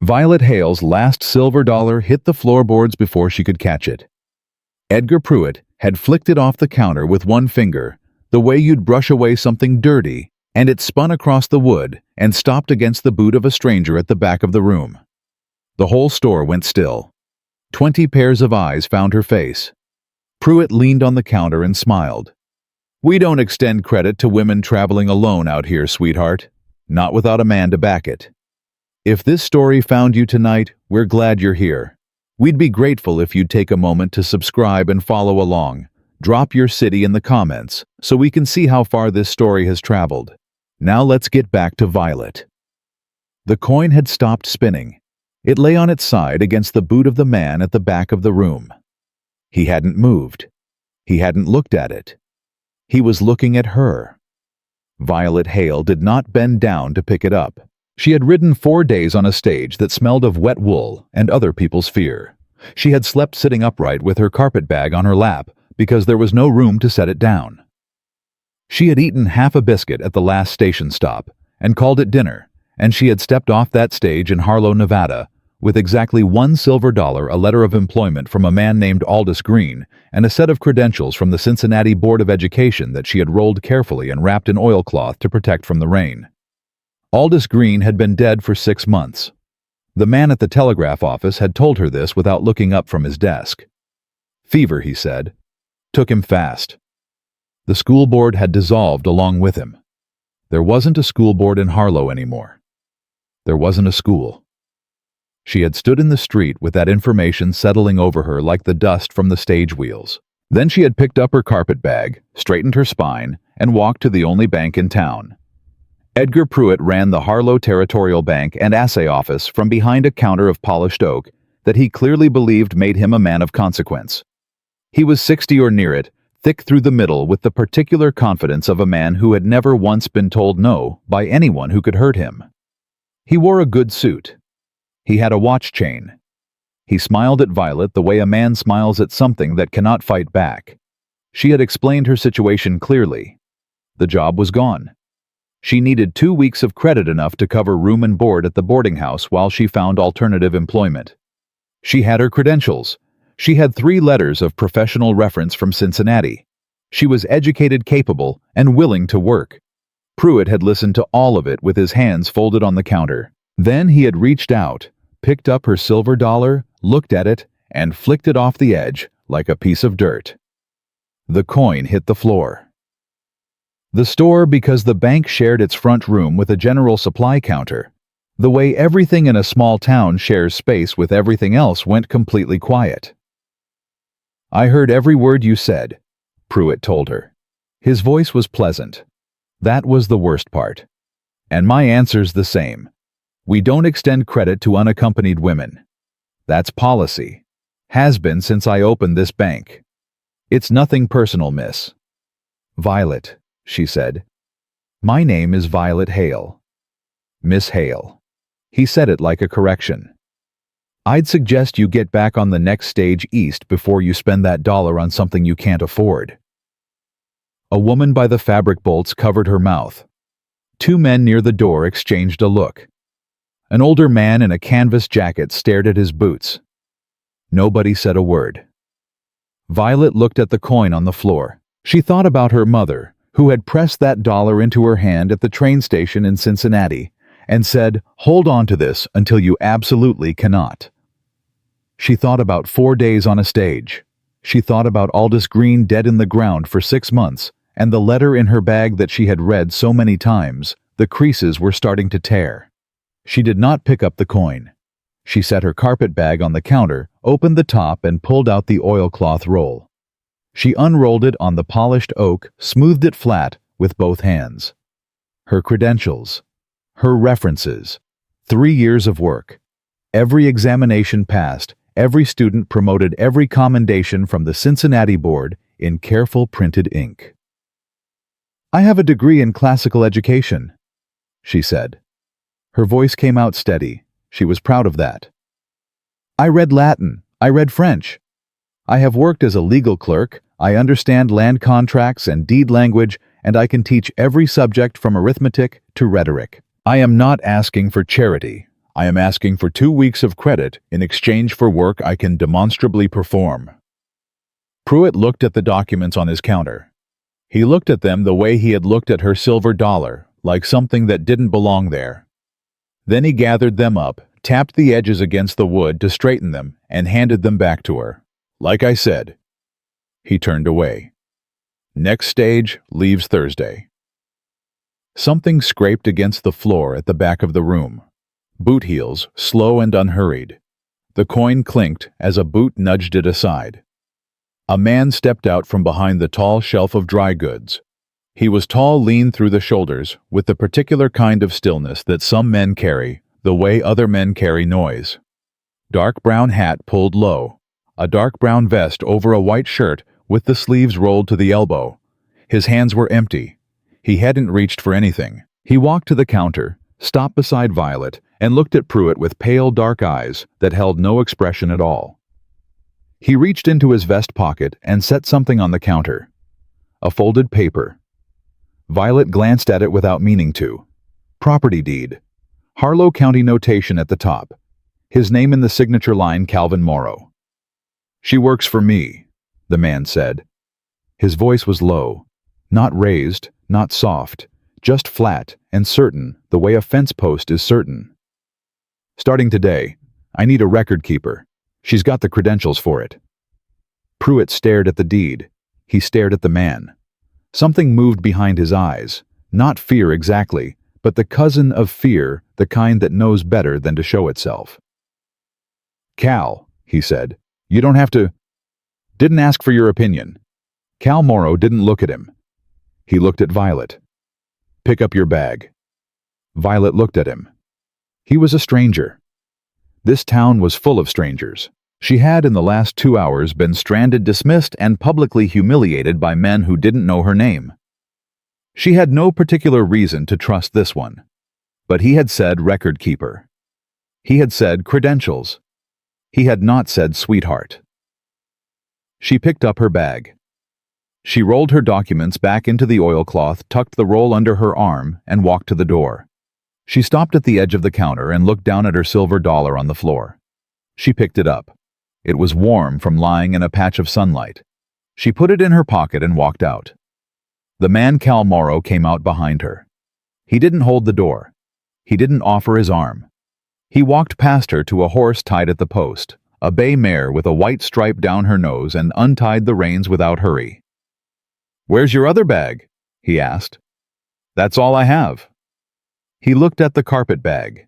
Violet Hale's last silver dollar hit the floorboards before she could catch it. Edgar Pruitt had flicked it off the counter with one finger, the way you'd brush away something dirty, and it spun across the wood and stopped against the boot of a stranger at the back of the room. The whole store went still. 20 pairs of eyes found her face. Pruitt leaned on the counter and smiled. "We don't extend credit to women traveling alone out here, sweetheart. Not without a man to back it. If this story found you tonight, we're glad you're here. We'd be grateful if you'd take a moment to subscribe and follow along. Drop your city in the comments so we can see how far this story has traveled. Now let's get back to Violet." The coin had stopped spinning. It lay on its side against the boot of the man at the back of the room. He hadn't moved. He hadn't looked at it. He was looking at her. Violet Hale did not bend down to pick it up. She had ridden 4 days on a stage that smelled of wet wool and other people's fear. She had slept sitting upright with her carpet bag on her lap because there was no room to set it down. She had eaten half a biscuit at the last station stop and called it dinner, and she had stepped off that stage in Harlow, Nevada, with exactly $1 silver, a letter of employment from a man named Aldous Green, and a set of credentials from the Cincinnati Board of Education that she had rolled carefully and wrapped in oilcloth to protect from the rain. Aldous Green had been dead for 6 months. The man at the telegraph office had told her this without looking up from his desk. Fever, he said. Took him fast. The school board had dissolved along with him. There wasn't a school board in Harlow anymore. There wasn't a school. She had stood in the street with that information settling over her like the dust from the stage wheels. Then she had picked up her carpet bag, straightened her spine, and walked to the only bank in town. Edgar Pruitt ran the Harlow Territorial Bank and Assay Office from behind a counter of polished oak that he clearly believed made him a man of consequence. He was 60 or near it, thick through the middle with the particular confidence of a man who had never once been told no by anyone who could hurt him. He wore a good suit. He had a watch chain. He smiled at Violet the way a man smiles at something that cannot fight back. She had explained her situation clearly. The job was gone. She needed 2 weeks of credit enough to cover room and board at the boarding house while she found alternative employment. She had her credentials. She had 3 letters of professional reference from Cincinnati. She was educated, capable, and willing to work. Pruitt had listened to all of it with his hands folded on the counter. Then he had reached out, picked up her silver dollar, looked at it, and flicked it off the edge like a piece of dirt. The coin hit the floor. The store, because the bank shared its front room with a general supply counter, the way everything in a small town shares space with everything else, went completely quiet. "I heard every word you said," Pruitt told her. His voice was pleasant. That was the worst part. "And my answer's the same. We don't extend credit to unaccompanied women. That's policy. Has been since I opened this bank. It's nothing personal, miss." "Violet," she said. "My name is Violet Hale." "Miss Hale." He said it like a correction. "I'd suggest you get back on the next stage east before you spend that dollar on something you can't afford." A woman by the fabric bolts covered her mouth. 2 men near the door exchanged a look. An older man in a canvas jacket stared at his boots. Nobody said a word. Violet looked at the coin on the floor. She thought about her mother, who had pressed that dollar into her hand at the train station in Cincinnati, and said, "Hold on to this until you absolutely cannot." She thought about 4 days on a stage. She thought about Aldous Green dead in the ground for 6 months, and the letter in her bag that she had read so many times. The creases were starting to tear. She did not pick up the coin. She set her carpet bag on the counter, opened the top, and pulled out the oilcloth roll. She unrolled it on the polished oak, smoothed it flat with both hands. Her credentials. Her references. 3 years of work. Every examination passed, every student promoted, every commendation from the Cincinnati board in careful printed ink. "I have a degree in classical education," she said. Her voice came out steady. She was proud of that. "I read Latin. I read French. I have worked as a legal clerk. I understand land contracts and deed language, and I can teach every subject from arithmetic to rhetoric. I am not asking for charity. I am asking for 2 weeks of credit in exchange for work I can demonstrably perform." Pruitt looked at the documents on his counter. He looked at them the way he had looked at her silver dollar, like something that didn't belong there. Then he gathered them up, tapped the edges against the wood to straighten them, and handed them back to her. "Like I said." He turned away. Next stage leaves Thursday. Something scraped against the floor at the back of the room. Boot heels, slow and unhurried. The coin clinked as a boot nudged it aside. A man stepped out from behind the tall shelf of dry goods. He was tall, lean through the shoulders, with the particular kind of stillness that some men carry, the way other men carry noise. Dark brown hat pulled low, a dark brown vest over a white shirt with the sleeves rolled to the elbow. His hands were empty. He hadn't reached for anything. He walked to the counter, stopped beside Violet, and looked at Pruitt with pale, dark eyes that held no expression at all. He reached into his vest pocket and set something on the counter. A folded paper. Violet glanced at it without meaning to. Property deed. Harlow County notation at the top. His name in the signature line, Calvin Morrow. "She works for me," the man said. His voice was low, not raised, not soft, just flat and certain, the way a fence post is certain. "Starting today, I need a record keeper. She's got the credentials for it." Pruitt stared at the deed. He stared at the man. Something moved behind his eyes, not fear exactly, but the cousin of fear, the kind that knows better than to show itself. "Cal," he said, "you don't have to—" "Didn't ask for your opinion." Cal Morrow didn't look at him. He looked at Violet. "Pick up your bag." Violet looked at him. He was a stranger. This town was full of strangers. She had in the last 2 hours been stranded, dismissed, and publicly humiliated by men who didn't know her name. She had no particular reason to trust this one. But he had said record keeper. He had said credentials. He had not said sweetheart. She picked up her bag. She rolled her documents back into the oilcloth, tucked the roll under her arm, and walked to the door. She stopped at the edge of the counter and looked down at her silver dollar on the floor. She picked it up. It was warm from lying in a patch of sunlight. She put it in her pocket and walked out. The man Cal Morrow came out behind her. He didn't hold the door. He didn't offer his arm. He walked past her to a horse tied at the post, a bay mare with a white stripe down her nose, and untied the reins without hurry. "Where's your other bag?" he asked. "That's all I have." He looked at the carpet bag.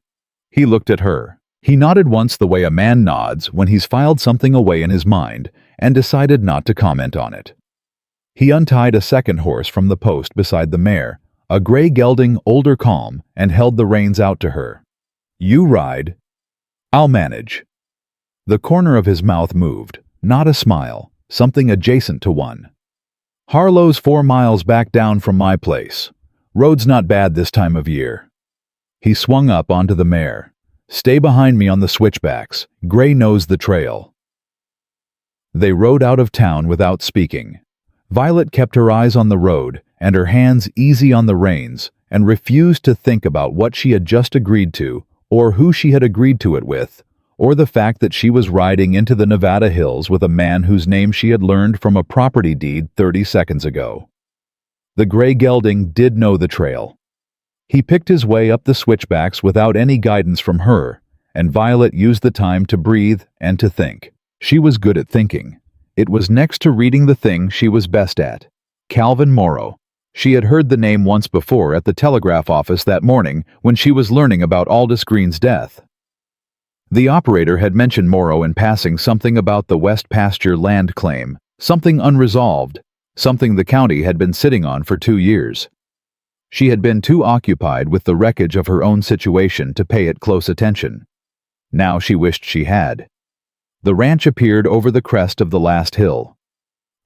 He looked at her. He nodded once the way a man nods when he's filed something away in his mind and decided not to comment on it. He untied a second horse from the post beside the mare, a gray gelding, older calm, and held the reins out to her. "You ride. I'll manage." The corner of his mouth moved, not a smile, something adjacent to one. "Harlow's 4 miles back down from my place. Road's not bad this time of year." He swung up onto the mare. "Stay behind me on the switchbacks. Gray knows the trail." They rode out of town without speaking. Violet kept her eyes on the road and her hands easy on the reins and refused to think about what she had just agreed to, or who she had agreed to it with, or the fact that she was riding into the Nevada hills with a man whose name she had learned from a property deed 30 seconds ago. The gray gelding did know the trail. He picked his way up the switchbacks without any guidance from her, and Violet used the time to breathe and to think. She was good at thinking. It was next to reading the thing she was best at. Calvin Morrow. She had heard the name once before at the telegraph office that morning when she was learning about Aldous Green's death. The operator had mentioned Morrow in passing, something about the West Pasture land claim, something unresolved, something the county had been sitting on for 2 years. She had been too occupied with the wreckage of her own situation to pay it close attention. Now she wished she had. The ranch appeared over the crest of the last hill.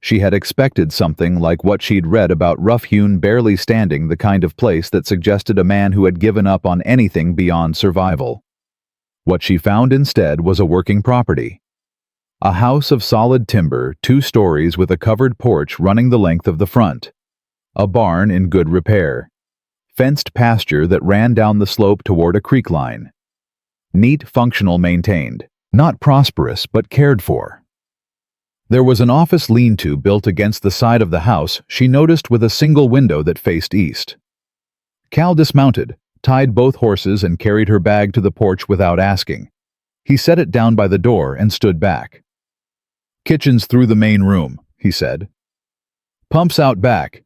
She had expected something like what she'd read about rough-hewn, barely standing, the kind of place that suggested a man who had given up on anything beyond survival. What she found instead was a working property. A house of solid timber, 2 stories with a covered porch running the length of the front. A barn in good repair. Fenced pasture that ran down the slope toward a creek line. Neat, functional, maintained. Not prosperous, but cared for. There was an office lean-to built against the side of the house she noticed with a single window that faced east. Cal dismounted, tied both horses and carried her bag to the porch without asking. He set it down by the door and stood back. "Kitchen's through the main room," he said. "Pump's out back.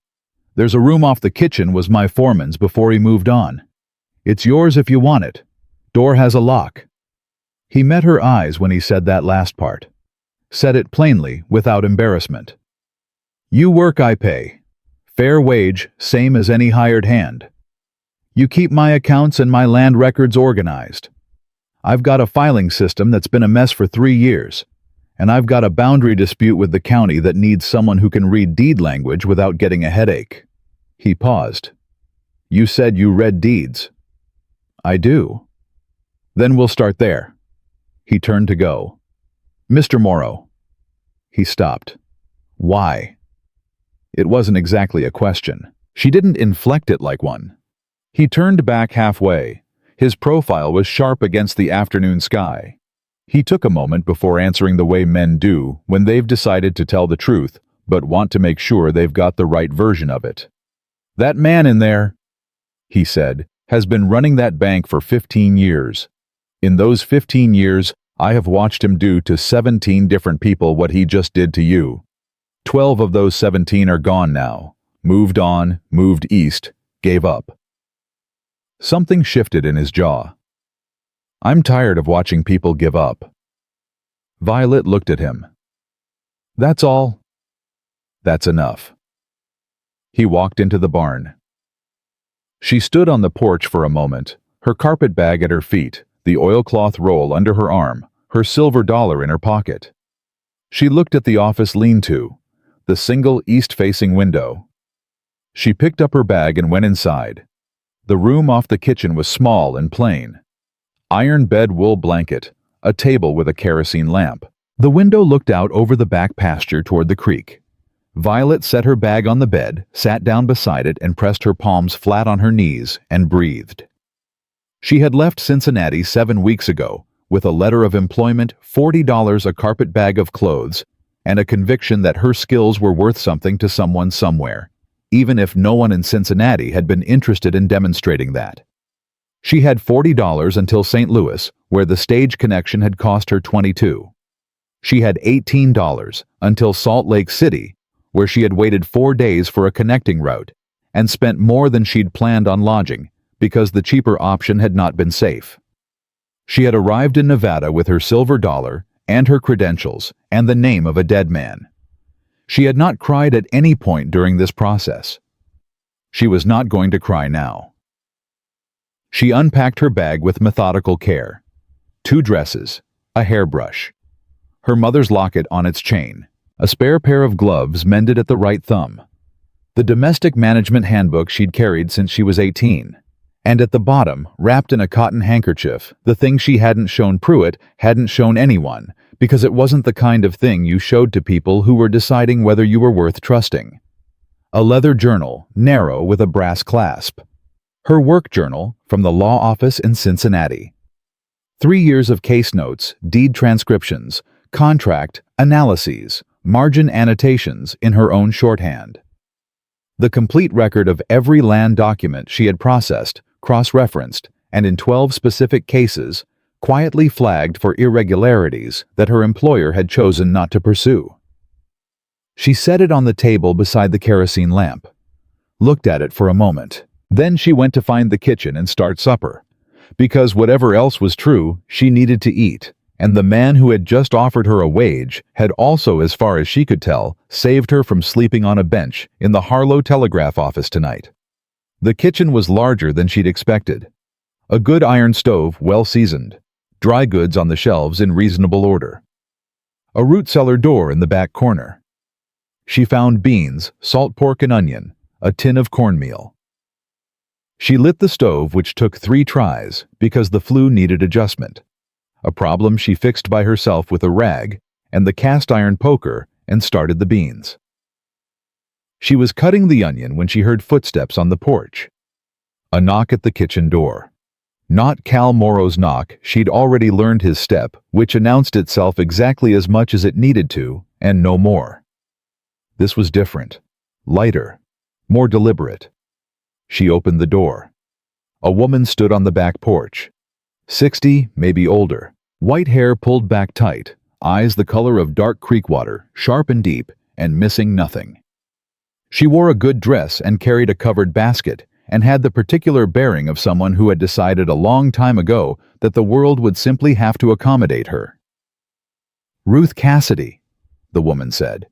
There's a room off the kitchen was my foreman's before he moved on. It's yours if you want it. Door has a lock." He met her eyes when he said that last part. Said it plainly, without embarrassment. "You work, I pay. Fair wage, same as any hired hand. You keep my accounts and my land records organized. I've got a filing system that's been a mess for 3 years, and I've got a boundary dispute with the county that needs someone who can read deed language without getting a headache." He paused. "You said you read deeds." "I do." "Then we'll start there." He turned to go. "Mr. Morrow." He stopped. "Why?" It wasn't exactly a question. She didn't inflect it like one. He turned back halfway. His profile was sharp against the afternoon sky. He took a moment before answering the way men do when they've decided to tell the truth, but want to make sure they've got the right version of it. "That man in there," he said, "has been running that bank for 15 years. In those 15 years, I have watched him do to 17 different people what he just did to you. 12 of those 17 are gone now. Moved on, moved east, gave up." Something shifted in his jaw. "I'm tired of watching people give up." Violet looked at him. "That's all?" "That's enough." He walked into the barn. She stood on the porch for a moment, her carpet bag at her feet, the oilcloth roll under her arm, her silver dollar in her pocket. She looked at the office lean-to, the single east-facing window. She picked up her bag and went inside. The room off the kitchen was small and plain. Iron bed wool blanket, a table with a kerosene lamp. The window looked out over the back pasture toward the creek. Violet set her bag on the bed, sat down beside it and pressed her palms flat on her knees and breathed. She had left Cincinnati 7 weeks ago with a letter of employment, $40 a carpet bag of clothes, and a conviction that her skills were worth something to someone somewhere, even if no one in Cincinnati had been interested in demonstrating that. She had $40 until St. Louis, where the stage connection had cost her $22. She had $18 until Salt Lake City, where she had waited 4 days for a connecting route, and spent more than she'd planned on lodging, because the cheaper option had not been safe. She had arrived in Nevada with her silver dollar and her credentials and the name of a dead man. She had not cried at any point during this process. She was not going to cry now. She unpacked her bag with methodical care. 2 dresses, a hairbrush, her mother's locket on its chain, a spare pair of gloves mended at the right thumb, the domestic management handbook she'd carried since she was 18, and at the bottom, wrapped in a cotton handkerchief, the thing she hadn't shown Pruitt, hadn't shown anyone, because it wasn't the kind of thing you showed to people who were deciding whether you were worth trusting. A leather journal, narrow with a brass clasp. Her work journal from the law office in Cincinnati. 3 years of case notes, deed transcriptions, contract analyses, margin annotations in her own shorthand. The complete record of every land document she had processed, cross-referenced, and in 12 specific cases, quietly flagged for irregularities that her employer had chosen not to pursue. She set it on the table beside the kerosene lamp, looked at it for a moment. Then she went to find the kitchen and start supper, because whatever else was true, she needed to eat, and the man who had just offered her a wage had also, as far as she could tell, saved her from sleeping on a bench in the Harlow Telegraph office tonight. The kitchen was larger than she'd expected. A good iron stove, well seasoned. Dry goods on the shelves in reasonable order. A root cellar door in the back corner. She found beans, salt pork and onion, a tin of cornmeal. She lit the stove, which took 3 tries because the flue needed adjustment, a problem she fixed by herself with a rag and the cast iron poker, and started the beans. She was cutting the onion when she heard footsteps on the porch. A knock at the kitchen door. Not Cal Morrow's knock. She'd already learned his step, which announced itself exactly as much as it needed to, and no more. This was different. Lighter. More deliberate. She opened the door. A woman stood on the back porch. 60, maybe older. White hair pulled back tight, eyes the color of dark creek water, sharp and deep, and missing nothing. She wore a good dress and carried a covered basket, and had the particular bearing of someone who had decided a long time ago that the world would simply have to accommodate her. "Ruth Cassidy," the woman said.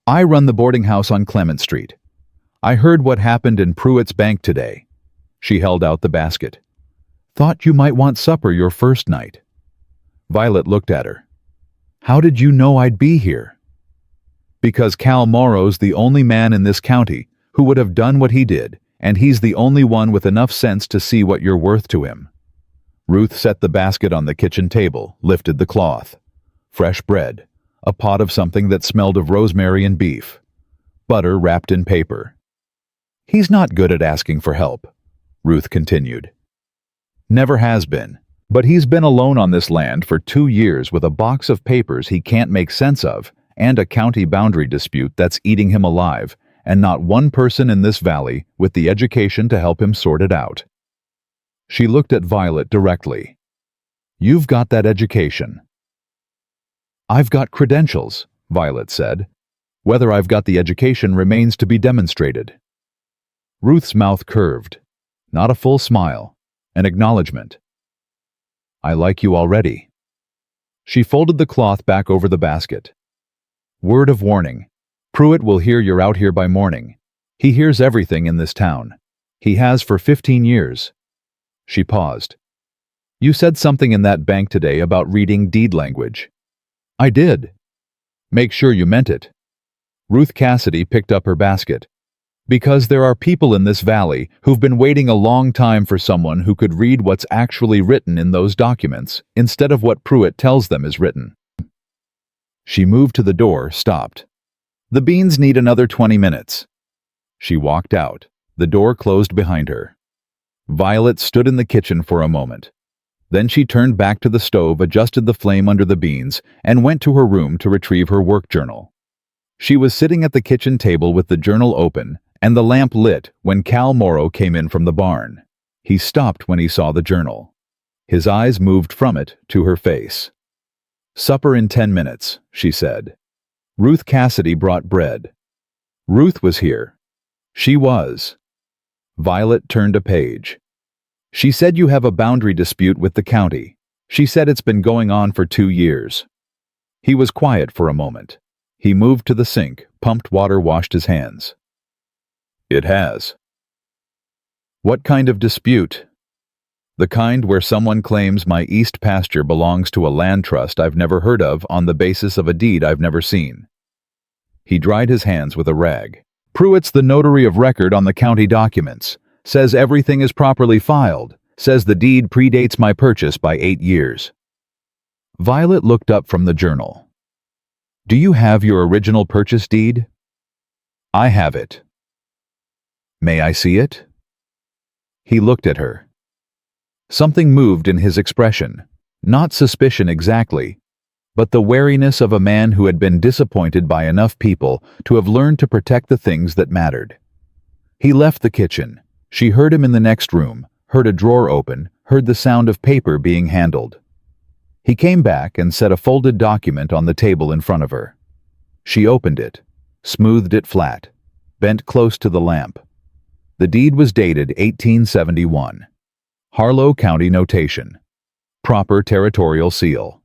"I run the boarding house on Clement Street. I heard what happened in Pruitt's bank today." She held out the basket. "Thought you might want supper your first night." Violet looked at her. "How did you know I'd be here?" "Because Cal Morrow's the only man in this county who would have done what he did, and he's the only one with enough sense to see what you're worth to him." Ruth set the basket on the kitchen table, lifted the cloth. Fresh bread, a pot of something that smelled of rosemary and beef, butter wrapped in paper. "He's not good at asking for help," Ruth continued. "Never has been. But he's been alone on this land for 2 years with a box of papers he can't make sense of, and a county boundary dispute that's eating him alive, and not one person in this valley with the education to help him sort it out." She looked at Violet directly. "You've got that education." "I've got credentials," Violet said. "Whether I've got the education remains to be demonstrated." Ruth's mouth curved. Not a full smile. An acknowledgement. "I like you already." She folded the cloth back over the basket. "Word of warning. Pruitt will hear you're out here by morning. He hears everything in this town. He has for 15 years. She paused. "You said something in that bank today about reading deed language." "I did." "Make sure you meant it." Ruth Cassidy picked up her basket. "Because there are people in this valley who've been waiting a long time for someone who could read what's actually written in those documents instead of what Pruitt tells them is written." She moved to the door, stopped. "The beans need another 20 minutes." She walked out. The door closed behind her. Violet stood in the kitchen for a moment. Then she turned back to the stove, adjusted the flame under the beans, and went to her room to retrieve her work journal. She was sitting at the kitchen table with the journal open and the lamp lit when Cal Morrow came in from the barn. He stopped when he saw the journal. His eyes moved from it to her face. "Supper in 10 minutes," she said. Ruth Cassidy brought bread. Ruth was here. She was. Violet turned a page. "She said you have a boundary dispute with the county. She said it's been going on for 2 years. He was quiet for a moment. He moved to the sink, pumped water, washed his hands. "It has." "What kind of dispute?" "The kind where someone claims my east pasture belongs to a land trust I've never heard of on the basis of a deed I've never seen." He dried his hands with a rag. "Pruitt's the notary of record on the county documents. Says everything is properly filed. Says the deed predates my purchase by 8 years. Violet looked up from the journal. "Do you have your original purchase deed?" "I have it." "May I see it?" He looked at her. Something moved in his expression, not suspicion exactly, but the wariness of a man who had been disappointed by enough people to have learned to protect the things that mattered. He left the kitchen. She heard him in the next room, heard a drawer open, heard the sound of paper being handled. He came back and set a folded document on the table in front of her. She opened it, smoothed it flat, bent close to the lamp. The deed was dated 1871. Harlow County notation. Proper territorial seal.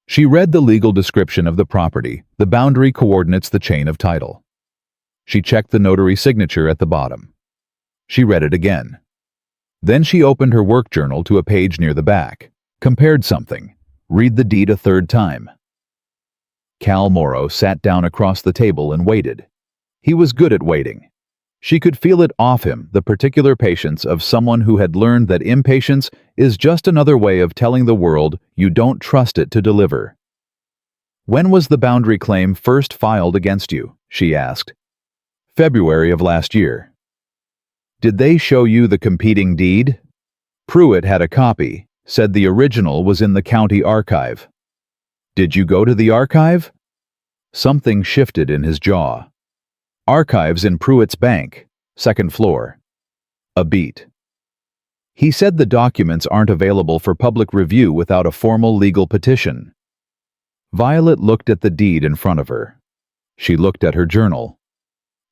She read the legal description of the property, the boundary coordinates, the chain of title. She checked the notary signature at the bottom. She read it again. Then she opened her work journal to a page near the back, compared something, read the deed a third time. Cal Morrow sat down across the table and waited. He was good at waiting. She could feel it off him, the particular patience of someone who had learned that impatience is just another way of telling the world you don't trust it to deliver. "When was the boundary claim first filed against you?" she asked. "February of last year." "Did they show you the competing deed?" Pruitt had a copy, said the original was in the county archive. Did you go to the archive? Something shifted in his jaw. Archives in Pruitt's bank, second floor. A beat. He said the documents aren't available for public review without a formal legal petition. Violet looked at the deed in front of her. She looked at her journal.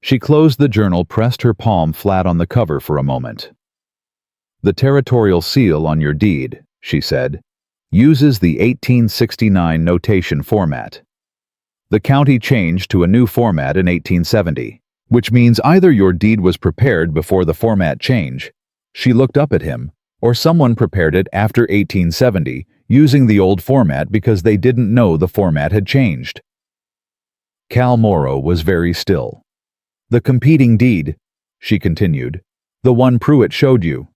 She closed the journal, pressed her palm flat on the cover for a moment. The territorial seal on your deed, she said, uses the 1869 notation format. The county changed to a new format in 1870, which means either your deed was prepared before the format change, she looked up at him, or someone prepared it after 1870 using the old format because they didn't know the format had changed. Cal Morrow was very still. The competing deed, she continued, the one Pruitt showed you.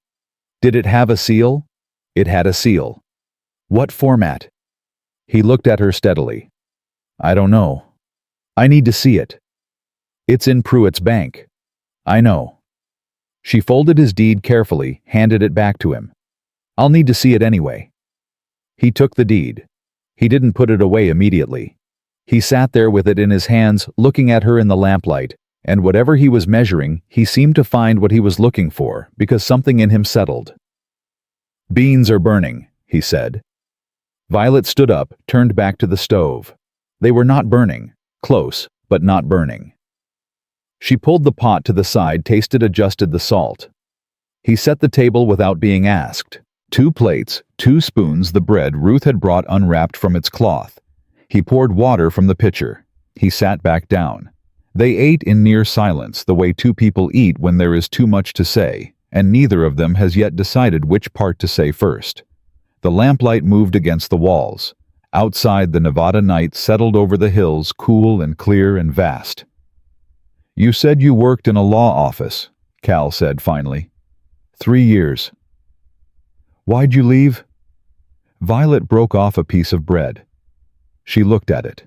Did it have a seal? It had a seal. What format? He looked at her steadily. I don't know. I need to see it. It's in Pruitt's bank. I know. She folded his deed carefully, handed it back to him. I'll need to see it anyway. He took the deed. He didn't put it away immediately. He sat there with it in his hands, looking at her in the lamplight, and whatever he was measuring, he seemed to find what he was looking for, because something in him settled. Beans are burning, he said. Violet stood up, turned back to the stove. They were not burning. Close, but not burning. She pulled the pot to the side, tasted, adjusted the salt. He set the table without being asked. 2 plates, 2 spoons, the bread Ruth had brought unwrapped from its cloth. He poured water from the pitcher. He sat back down. They ate in near silence, the way 2 people eat when there is too much to say, and neither of them has yet decided which part to say first. The lamplight moved against the walls. Outside, the Nevada night settled over the hills, cool and clear and vast. You said you worked in a law office, Cal said finally. 3 years. Why'd you leave? Violet broke off a piece of bread. She looked at it.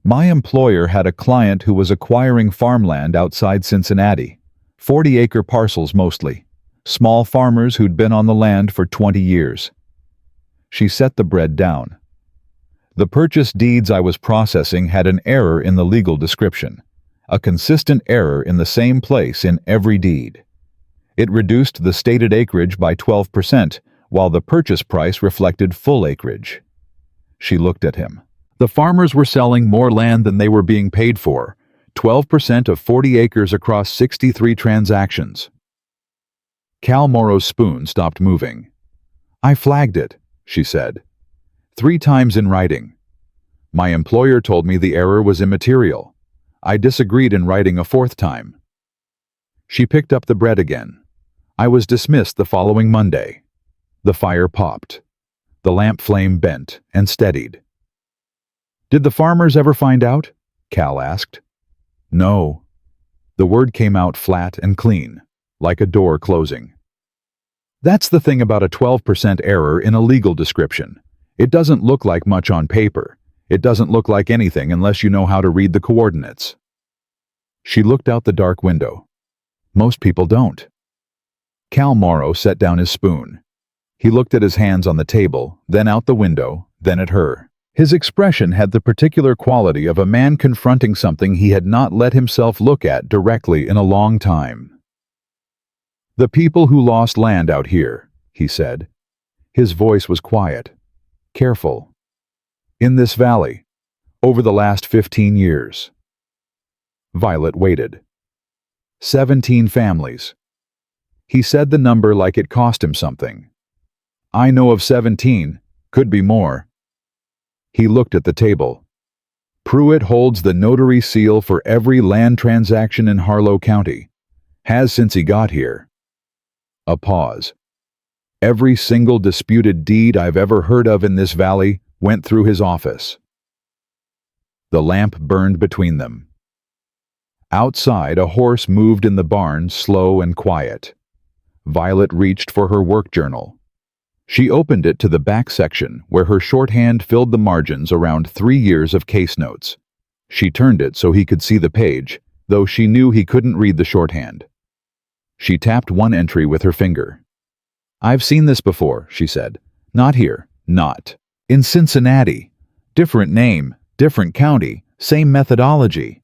My employer had a client who was acquiring farmland outside Cincinnati, 40-acre parcels mostly, small farmers who'd been on the land for 20 years. She set the bread down. The purchase deeds I was processing had an error in the legal description, a consistent error in the same place in every deed. It reduced the stated acreage by 12%, while the purchase price reflected full acreage. She looked at him. The farmers were selling more land than they were being paid for, 12% of 40 acres across 63 transactions. Cal Morrow's spoon stopped moving. I flagged it, she said. 3 times in writing. My employer told me the error was immaterial. I disagreed in writing a 4th time. She picked up the bread again. I was dismissed the following Monday. The fire popped. The lamp flame bent and steadied. Did the farmers ever find out? Cal asked. No. The word came out flat and clean, like a door closing. That's the thing about a 12% error in a legal description. It doesn't look like much on paper. It doesn't look like anything unless you know how to read the coordinates. She looked out the dark window. Most people don't. Cal Morrow set down his spoon. He looked at his hands on the table, then out the window, then at her. His expression had the particular quality of a man confronting something he had not let himself look at directly in a long time. The people who lost land out here, he said. His voice was quiet, careful. In this valley, over the last 15 years. Violet waited. 17 families. He said the number like it cost him something. I know of 17, could be more. He looked at the table. Pruitt holds the notary seal for every land transaction in Harlow County. Has since he got here. A pause. Every single disputed deed I've ever heard of in this valley went through his office. The lamp burned between them. Outside, a horse moved in the barn, slow and quiet. Violet reached for her work journal. She opened it to the back section, where her shorthand filled the margins around 3 years of case notes. She turned it so he could see the page, though she knew he couldn't read the shorthand. She tapped one entry with her finger. "I've seen this before," she said. "Not here, not. In Cincinnati. Different name, different county, same methodology."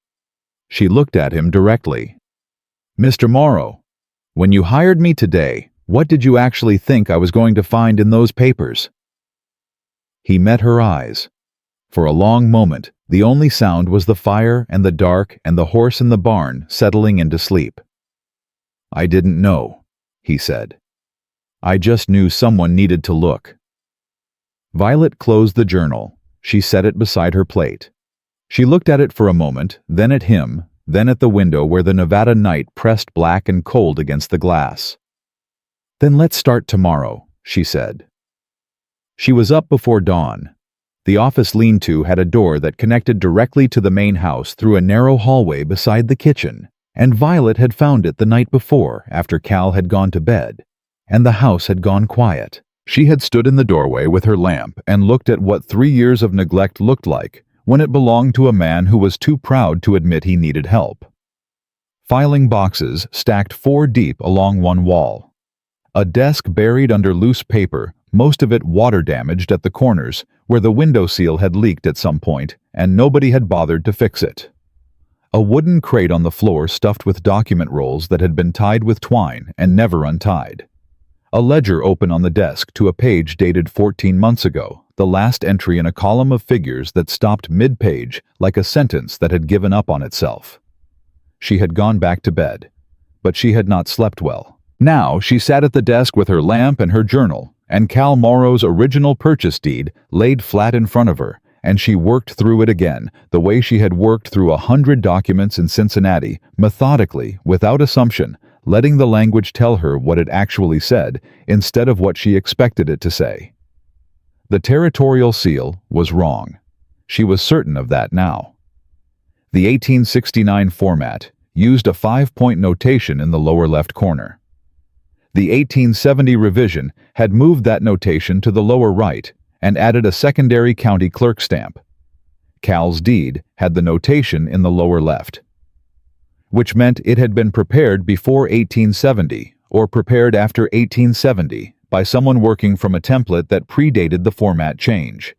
She looked at him directly. "Mr. Morrow, when you hired me today, what did you actually think I was going to find in those papers?" He met her eyes. For a long moment, the only sound was the fire and the dark and the horse in the barn settling into sleep. "I didn't know," he said. "I just knew someone needed to look." Violet closed the journal. She set it beside her plate. She looked at it for a moment, then at him, then at the window where the Nevada night pressed black and cold against the glass. "Then let's start tomorrow," she said. She was up before dawn. The office lean-to had a door that connected directly to the main house through a narrow hallway beside the kitchen, and Violet had found it the night before after Cal had gone to bed, and the house had gone quiet. She had stood in the doorway with her lamp and looked at what 3 years of neglect looked like when it belonged to a man who was too proud to admit he needed help. Filing boxes stacked 4 deep along one wall. A desk buried under loose paper, most of it water-damaged at the corners, where the window seal had leaked at some point, and nobody had bothered to fix it. A wooden crate on the floor stuffed with document rolls that had been tied with twine and never untied. A ledger open on the desk to a page dated 14 months ago, the last entry in a column of figures that stopped mid-page like a sentence that had given up on itself. She had gone back to bed, but she had not slept well. Now she sat at the desk with her lamp and her journal, and Cal Morrow's original purchase deed laid flat in front of her, and she worked through it again, the way she had worked through 100 documents in Cincinnati, methodically, without assumption, letting the language tell her what it actually said, instead of what she expected it to say. The territorial seal was wrong. She was certain of that now. The 1869 format used a 5-point notation in the lower left corner. The 1870 revision had moved that notation to the lower right and added a secondary county clerk stamp. Cal's deed had the notation in the lower left, which meant it had been prepared before 1870 or prepared after 1870 by someone working from a template that predated the format change.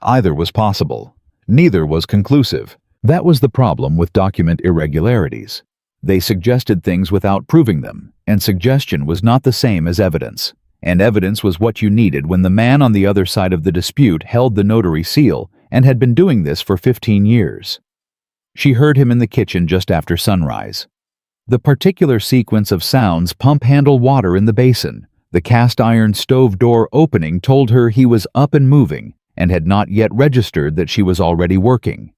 Either was possible. Neither was conclusive. That was the problem with document irregularities. They suggested things without proving them, and suggestion was not the same as evidence. And evidence was what you needed when the man on the other side of the dispute held the notary seal and had been doing this for 15 years. She heard him in the kitchen just after sunrise. The particular sequence of sounds pump-handle water in the basin, the cast-iron stove door opening told her he was up and moving and had not yet registered that she was already working.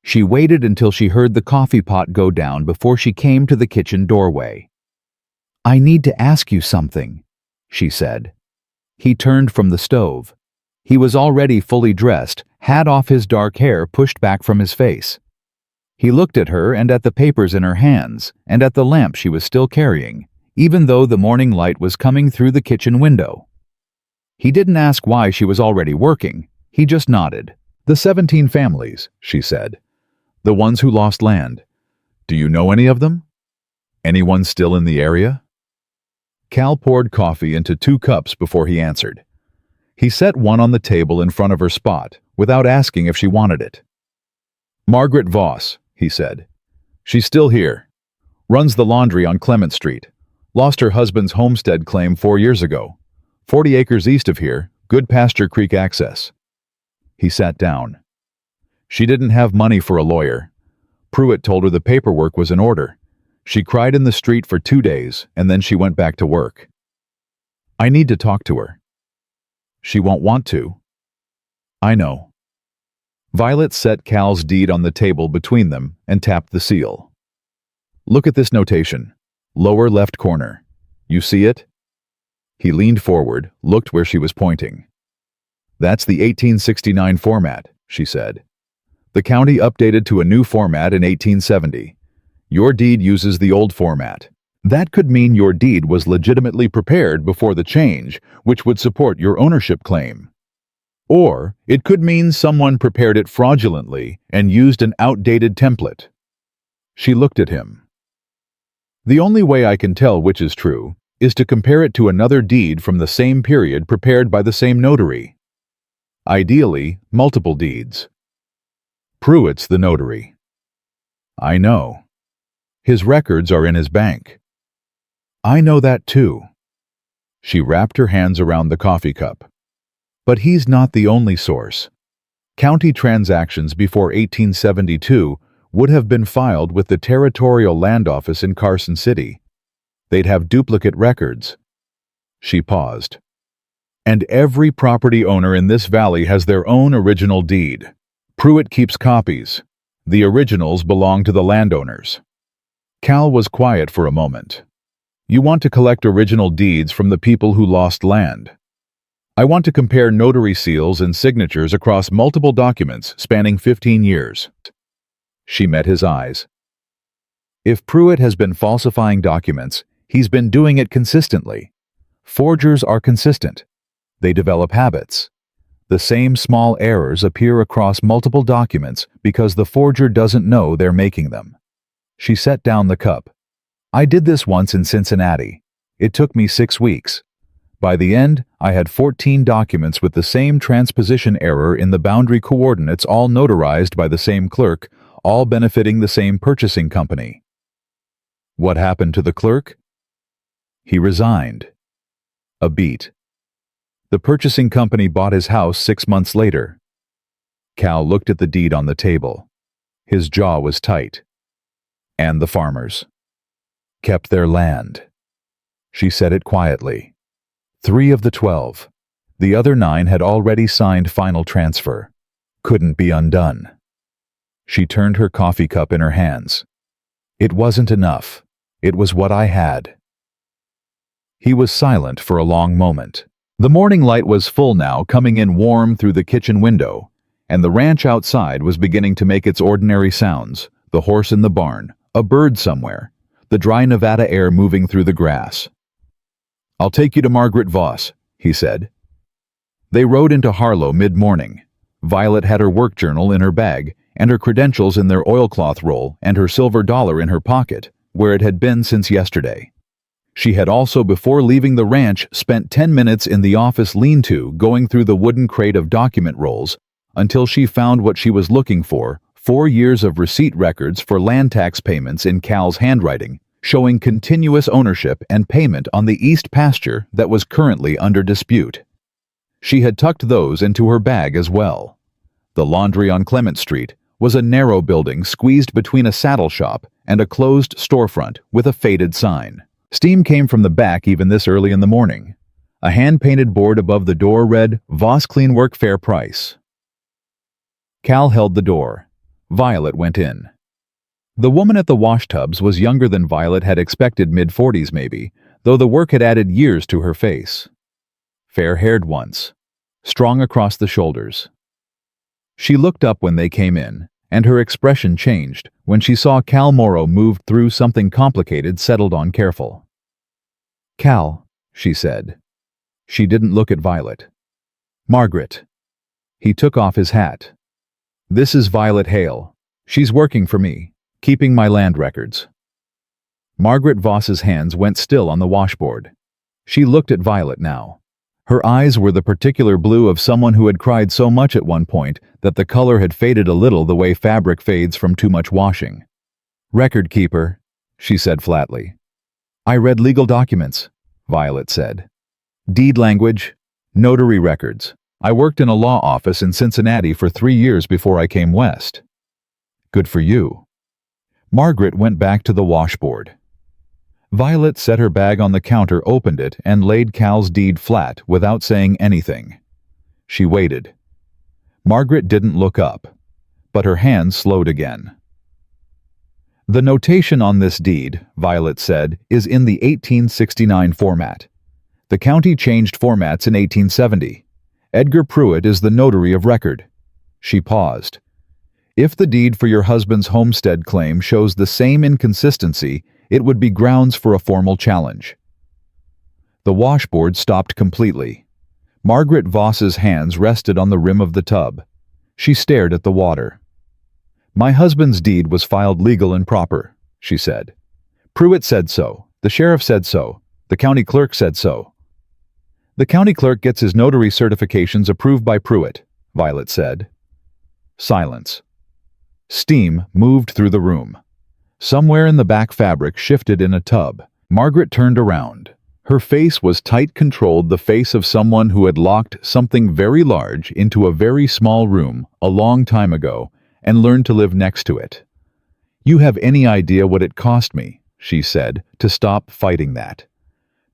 She waited until she heard the coffee pot go down before she came to the kitchen doorway. "I need to ask you something," she said. He turned from the stove. He was already fully dressed, hat off, his dark hair pushed back from his face. He looked at her and at the papers in her hands and at the lamp she was still carrying, even though the morning light was coming through the kitchen window. He didn't ask why she was already working. He just nodded. "The 17 families," she said. "The ones who lost land. Do you know any of them? Anyone still in the area?" Cal poured coffee into 2 cups before he answered. He set one on the table in front of her spot, without asking if she wanted it. "Margaret Voss," he said. "She's still here. Runs the laundry on Clement Street. Lost her husband's homestead claim 4 years ago. 40 acres east of here, good Pasture Creek access." He sat down. "She didn't have money for a lawyer. Pruitt told her the paperwork was in order. She cried in the street for 2 days, and then she went back to work. I need to talk to her." "She won't want to." "I know." Violet set Cal's deed on the table between them and tapped the seal. "Look at this notation. Lower left corner. You see it?" He leaned forward, looked where she was pointing. "That's the 1869 format," she said. "The county updated to a new format in 1870. Your deed uses the old format. That could mean your deed was legitimately prepared before the change, which would support your ownership claim. Or it could mean someone prepared it fraudulently and used an outdated template." She looked at him. "The only way I can tell which is true is to compare it to another deed from the same period prepared by the same notary. Ideally, multiple deeds. Pruitt's the notary. I know. His records are in his bank. I know that too. She wrapped her hands around the coffee cup. But he's not the only source. County transactions before 1872 would have been filed with the Territorial Land Office in Carson City. They'd have duplicate records. She paused. And every property owner in this valley has their own original deed. Pruitt keeps copies. The originals belong to the landowners. Cal was quiet for a moment. You want to collect original deeds from the people who lost land. I want to compare notary seals and signatures across multiple documents spanning 15 years. She met his eyes. If Pruitt has been falsifying documents, he's been doing it consistently. Forgers are consistent. They develop habits. The same small errors appear across multiple documents because the forger doesn't know they're making them. She set down the cup. I did this once in Cincinnati. It took me 6 weeks. By the end, I had 14 documents with the same transposition error in the boundary coordinates, all notarized by the same clerk, all benefiting the same purchasing company. What happened to the clerk? He resigned. A beat. The purchasing company bought his house 6 months later. Cal looked at the deed on the table. His jaw was tight. And the farmers kept their land. She said it quietly. 3 of the 12. The other 9 had already signed final transfer. Couldn't be undone. She turned her coffee cup in her hands. It wasn't enough. It was what I had. He was silent for a long moment. The morning light was full now, coming in warm through the kitchen window, and the ranch outside was beginning to make its ordinary sounds, the horse in the barn, a bird somewhere, the dry Nevada air moving through the grass. I'll take you to Margaret Voss, he said. They rode into Harlow mid-morning. Violet had her work journal in her bag, and her credentials in their oilcloth roll, and her silver dollar in her pocket, where it had been since yesterday. She had also, before leaving the ranch, spent 10 minutes in the office lean-to going through the wooden crate of document rolls until she found what she was looking for, 4 years of receipt records for land tax payments in Cal's handwriting, showing continuous ownership and payment on the east pasture that was currently under dispute. She had tucked those into her bag as well. The laundry on Clement Street was a narrow building squeezed between a saddle shop and a closed storefront with a faded sign. Steam came from the back even this early in the morning. A hand-painted board above the door read, Voss Clean Work Fair Price. Cal held the door. Violet went in. The woman at the washtubs was younger than Violet had expected, mid-40s maybe, though the work had added years to her face. Fair-haired once, strong across the shoulders. She looked up when they came in, and her expression changed when she saw Cal Morrow moved through something complicated, settled on careful. Cal, she said. She didn't look at Violet. Margaret. He took off his hat. This is Violet Hale. She's working for me, keeping my land records. Margaret Voss's hands went still on the washboard. She looked at Violet now. Her eyes were the particular blue of someone who had cried so much at one point that the color had faded a little the way fabric fades from too much washing. Record keeper, she said flatly. I read legal documents, Violet said. Deed language, notary records. I worked in a law office in Cincinnati for 3 years before I came west. Good for you. Margaret went back to the washboard. Violet set her bag on the counter, opened it, and laid Cal's deed flat without saying anything. She waited. Margaret didn't look up, but her hands slowed again. The notation on this deed, Violet said, is in the 1869 format. The county changed formats in 1870. Edgar Pruitt is the notary of record. She paused. If the deed for your husband's homestead claim shows the same inconsistency, it would be grounds for a formal challenge. The washboard stopped completely. Margaret Voss's hands rested on the rim of the tub. She stared at the water. My husband's deed was filed legal and proper, she said. Pruitt said so. The sheriff said so. The county clerk said so. The county clerk gets his notary certifications approved by Pruitt, Violet said. Silence. Steam moved through the room. Somewhere in the back fabric shifted in a tub. Margaret turned around. Her face was tight controlled, the face of someone who had locked something very large into a very small room a long time ago and learned to live next to it. You have any idea what it cost me, she said, to stop fighting that?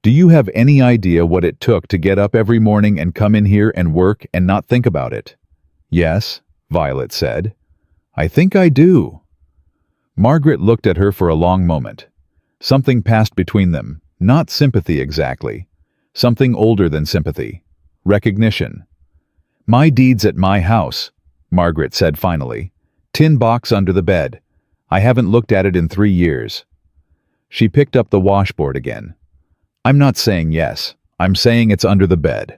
Do you have any idea what it took to get up every morning and come in here and work and not think about it? Yes, Violet said. I think I do. Margaret looked at her for a long moment. Something passed between them, not sympathy exactly. Something older than sympathy. Recognition. My deed's at my house, Margaret said finally. Tin box under the bed. I haven't looked at it in 3 years. She picked up the washboard again. I'm not saying yes. I'm saying it's under the bed.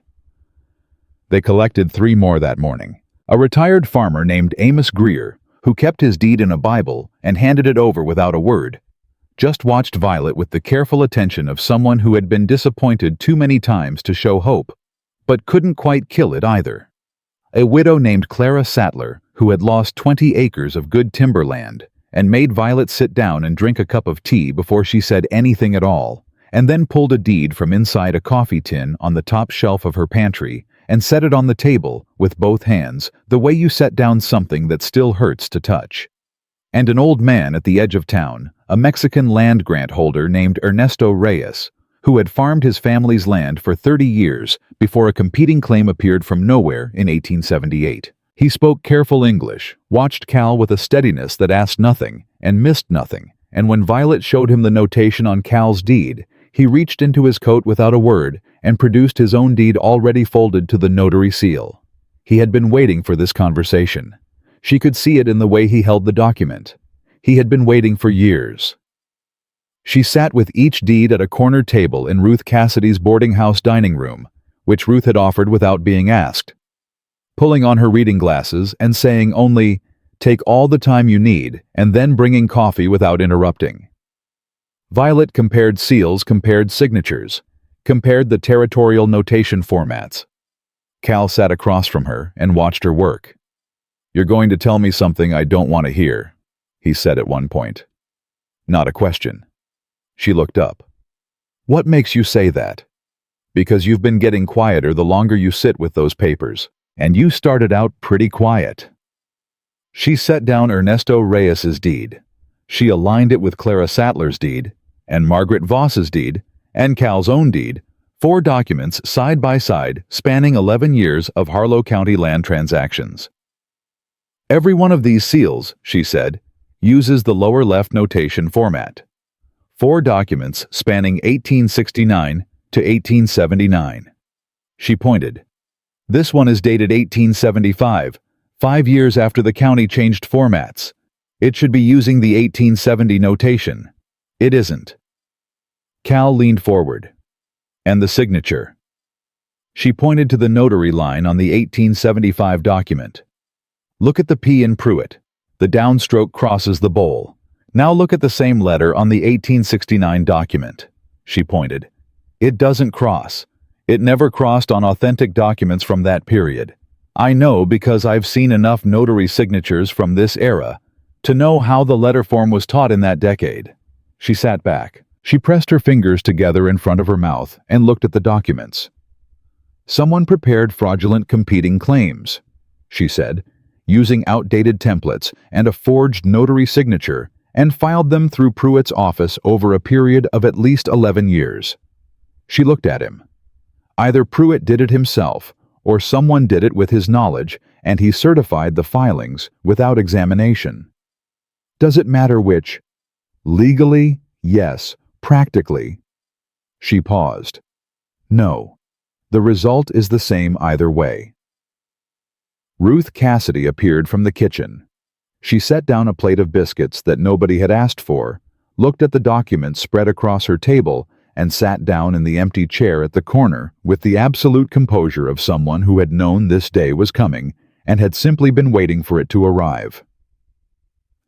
They collected 3 more that morning. A retired farmer named Amos Greer, who kept his deed in a Bible and handed it over without a word, just watched Violet with the careful attention of someone who had been disappointed too many times to show hope, but couldn't quite kill it either. A widow named Clara Sattler, who had lost 20 acres of good timberland, and made Violet sit down and drink a cup of tea before she said anything at all, and then pulled a deed from inside a coffee tin on the top shelf of her pantry and set it on the table with both hands, the way you set down something that still hurts to touch. And an old man at the edge of town, a Mexican land grant holder named Ernesto Reyes, who had farmed his family's land for 30 years before a competing claim appeared from nowhere in 1878. He spoke careful English, watched Cal with a steadiness that asked nothing and missed nothing, and when Violet showed him the notation on Cal's deed, he reached into his coat without a word and produced his own deed already folded to the notary seal. He had been waiting for this conversation. She could see it in the way he held the document. He had been waiting for years. She sat with each deed at a corner table in Ruth Cassidy's boarding house dining room, which Ruth had offered without being asked, pulling on her reading glasses and saying only, "Take all the time you need," and then bringing coffee without interrupting. Violet compared seals, compared signatures, compared the territorial notation formats. Cal sat across from her and watched her work. "You're going to tell me something I don't want to hear," he said at one point. Not a question. She looked up. "What makes you say that?" "Because you've been getting quieter the longer you sit with those papers, and you started out pretty quiet." She set down Ernesto Reyes's deed. She aligned it with Clara Sattler's deed, and Margaret Voss's deed, and Cal's own deed, 4 documents side by side spanning 11 years of Harlow County land transactions. Every one of these seals, she said, uses the lower left notation format. 4 documents spanning 1869 to 1879. She pointed. This one is dated 1875, 5 years after the county changed formats. It should be using the 1870 notation. It isn't. Cal leaned forward. And the signature. She pointed to the notary line on the 1875 document. Look at the P in Pruitt. The downstroke crosses the bowl. Now look at the same letter on the 1869 document. She pointed. It doesn't cross. It never crossed on authentic documents from that period. I know because I've seen enough notary signatures from this era to know how the letter form was taught in that decade. She sat back. She pressed her fingers together in front of her mouth and looked at the documents. Someone prepared fraudulent competing claims, she said, using outdated templates and a forged notary signature, and filed them through Pruitt's office over a period of at least 11 years. She looked at him. Either Pruitt did it himself, or someone did it with his knowledge, and he certified the filings without examination. Does it matter which? Legally, yes. Practically. She paused. No. The result is the same either way. Ruth Cassidy appeared from the kitchen. She set down a plate of biscuits that nobody had asked for, looked at the documents spread across her table, and sat down in the empty chair at the corner with the absolute composure of someone who had known this day was coming and had simply been waiting for it to arrive.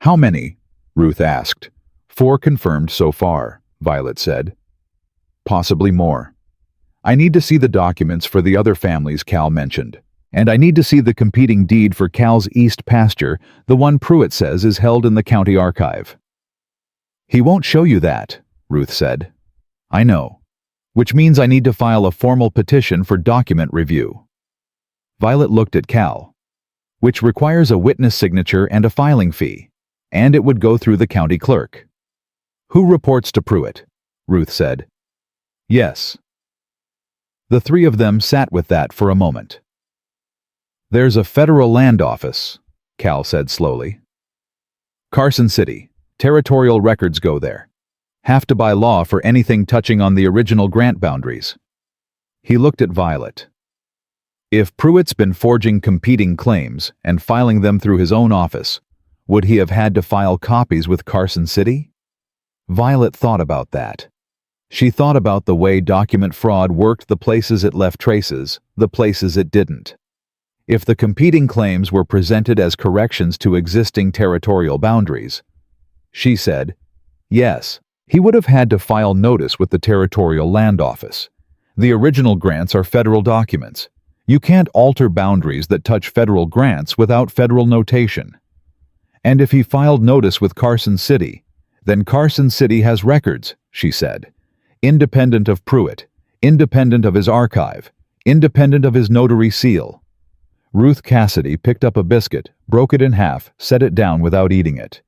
How many? Ruth asked. 4 confirmed so far, Violet said. possibly more. I need to see the documents for the other families Cal mentioned. And I need to see the competing deed for Cal's east pasture, the one Pruitt says is held in the county archive. He won't show you that, Ruth said. I know. Which means I need to file a formal petition for document review. Violet looked at Cal. Which requires a witness signature and a filing fee. And it would go through the county clerk. Who reports to Pruitt? Ruth said. Yes. The three of them sat with that for a moment. There's a federal land office, Cal said slowly. Carson City. Territorial records go there. Have to by law for anything touching on the original grant boundaries. He looked at Violet. If Pruitt's been forging competing claims and filing them through his own office, would he have had to file copies with Carson City? Violet thought about that. She thought about the way document fraud worked, the places it left traces, the places it didn't. If the competing claims were presented as corrections to existing territorial boundaries, she said, yes, he would have had to file notice with the Territorial Land Office. The original grants are federal documents. You can't alter boundaries that touch federal grants without federal notation. And if he filed notice with Carson City, then Carson City has records, she said, independent of Pruitt, independent of his archive, independent of his notary seal. Ruth Cassidy picked up a biscuit, broke it in half, set it down without eating it.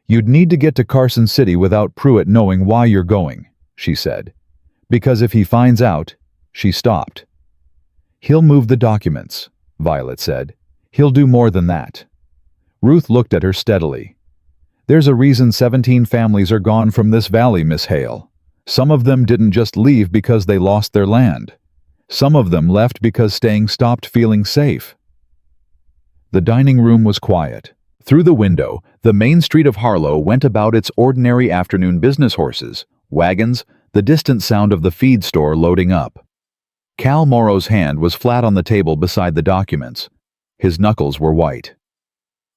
You'd need to get to Carson City without Pruitt knowing why you're going, she said. Because if he finds out, she stopped. He'll move the documents, Violet said. He'll do more than that. Ruth looked at her steadily. There's a reason 17 families are gone from this valley, Miss Hale. Some of them didn't just leave because they lost their land. Some of them left because staying stopped feeling safe. The dining room was quiet. Through the window, the main street of Harlow went about its ordinary afternoon business, horses, wagons, the distant sound of the feed store loading up. Cal Morrow's hand was flat on the table beside the documents. His knuckles were white.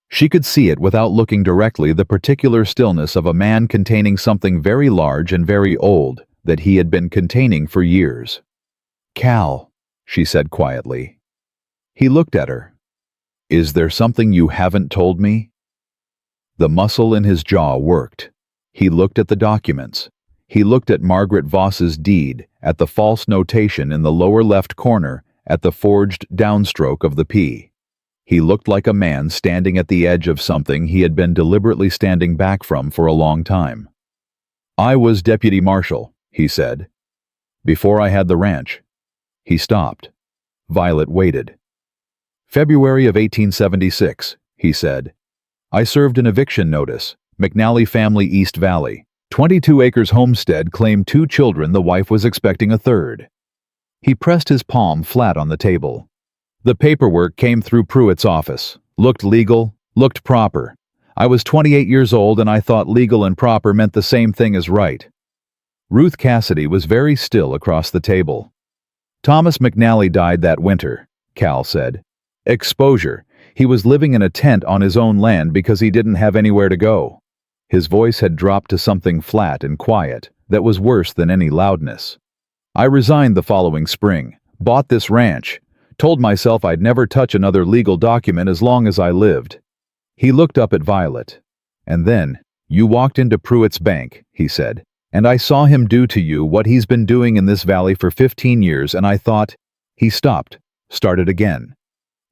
She could see it without looking directly, the particular stillness of a man containing something very large and very old that he had been containing for years. Cal, she said quietly. He looked at her. Is there something you haven't told me? The muscle in his jaw worked. He looked at the documents. He looked at Margaret Voss's deed, at the false notation in the lower left corner, at the forged downstroke of the P. He looked like a man standing at the edge of something he had been deliberately standing back from for a long time. I was deputy marshal, he said. Before I had the ranch. He stopped. Violet waited. February of 1876, he said. I served an eviction notice. McNally family, East Valley. 22 acres homestead, claimed 2 children, the wife was expecting a third. He pressed his palm flat on the table. The paperwork came through Pruitt's office. Looked legal, looked proper. I was 28 years old and I thought legal and proper meant the same thing as right. Ruth Cassidy was very still across the table. Thomas McNally died that winter, Cal said. Exposure. He was living in a tent on his own land because he didn't have anywhere to go. His voice had dropped to something flat and quiet that was worse than any loudness. I resigned the following spring, bought this ranch, told myself I'd never touch another legal document as long as I lived. He looked up at Violet. And then, you walked into Pruitt's bank, he said, and I saw him do to you what he's been doing in this valley for 15 years, and I thought, he stopped, started again.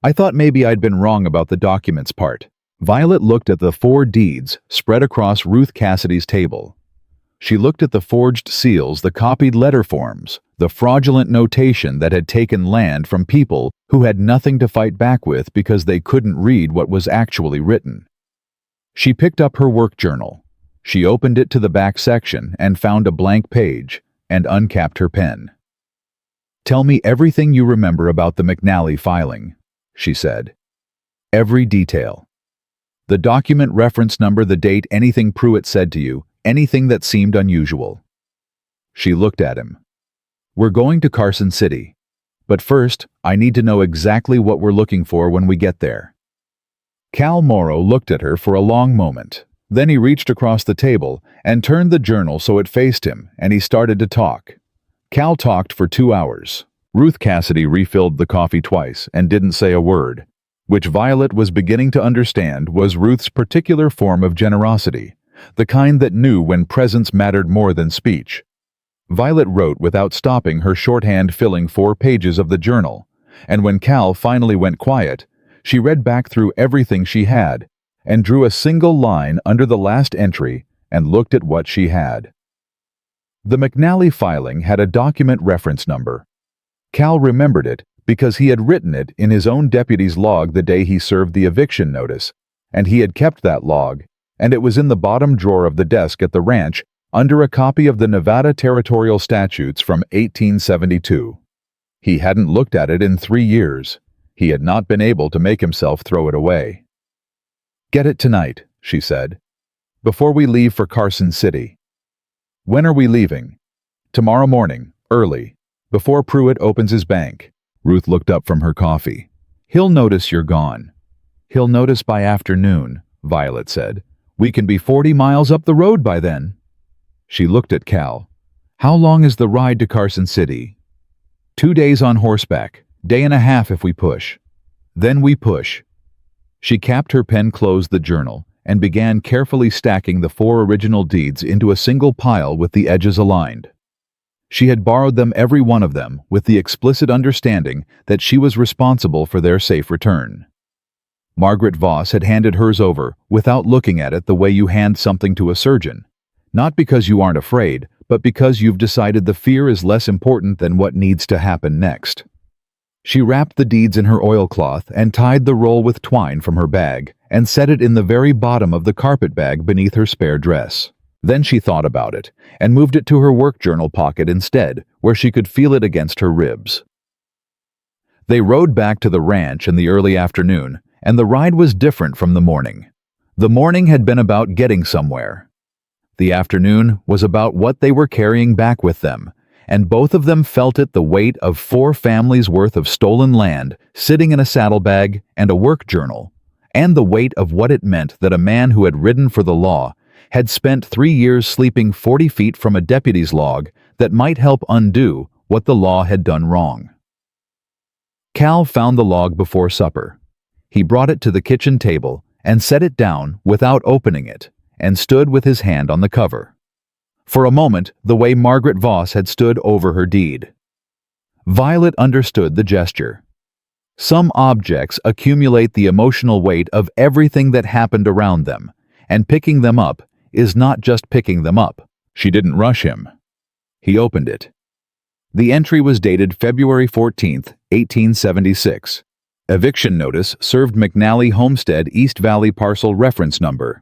I thought maybe I'd been wrong about the documents part. Violet looked at the 4 deeds spread across Ruth Cassidy's table. She looked at the forged seals, the copied letter forms, the fraudulent notation that had taken land from people who had nothing to fight back with because they couldn't read what was actually written. She picked up her work journal. She opened it to the back section and found a blank page and uncapped her pen. Tell me everything you remember about the McNally filing, she said. Every detail. The document reference number, the date, anything Pruitt said to you, anything that seemed unusual. She looked at him. We're going to Carson City. But first, I need to know exactly what we're looking for when we get there. Cal Morrow looked at her for a long moment. Then he reached across the table and turned the journal so it faced him, and he started to talk, Cal talked for 2 hours. Ruth Cassidy refilled the coffee twice and didn't say a word, which Violet was beginning to understand was Ruth's particular form of generosity, the kind that knew when presence mattered more than speech. Violet wrote without stopping, her shorthand filling 4 pages of the journal, and when Cal finally went quiet, she read back through everything she had and drew a single line under the last entry and looked at what she had. The McNally filing had a document reference number. Cal remembered it because he had written it in his own deputy's log the day he served the eviction notice, and he had kept that log, and it was in the bottom drawer of the desk at the ranch under a copy of the Nevada Territorial Statutes from 1872. He hadn't looked at it in 3 years. He had not been able to make himself throw it away. "Get it tonight," she said, "before we leave for Carson City." "When are we leaving?" "Tomorrow morning, early, before Pruitt opens his bank." Ruth looked up from her coffee. "He'll notice you're gone." "He'll notice by afternoon," Violet said. "We can be 40 miles up the road by then." She looked at Cal. "How long is the ride to Carson City?" 2 days on horseback, day and a half if we push. Then we push." She capped her pen, closed the journal, and began carefully stacking the 4 original deeds into a single pile with the edges aligned. She had borrowed them, every one of them, with the explicit understanding that she was responsible for their safe return. Margaret Voss had handed hers over without looking at it the way you hand something to a surgeon, not because you aren't afraid, but because you've decided the fear is less important than what needs to happen next. She wrapped the deeds in her oilcloth and tied the roll with twine from her bag and set it in the very bottom of the carpet bag beneath her spare dress. Then she thought about it and moved it to her work journal pocket instead, where she could feel it against her ribs. They rode back to the ranch in the early afternoon, and the ride was different from the morning. The morning had been about getting somewhere. The afternoon was about what they were carrying back with them, and both of them felt it, the weight of 4 families' worth of stolen land sitting in a saddlebag and a work journal, and the weight of what it meant that a man who had ridden for the law had spent 3 years sleeping 40 feet from a deputy's log that might help undo what the law had done wrong. Cal found the log before supper. He brought it to the kitchen table and set it down without opening it, and stood with his hand on the cover. For a moment, the way Margaret Voss had stood over her deed. Violet understood the gesture. Some objects accumulate the emotional weight of everything that happened around them, and picking them up is not just picking them up. She didn't rush him. He opened it. The entry was dated February 14th, 1876. Eviction notice served McNally Homestead, East Valley, parcel reference number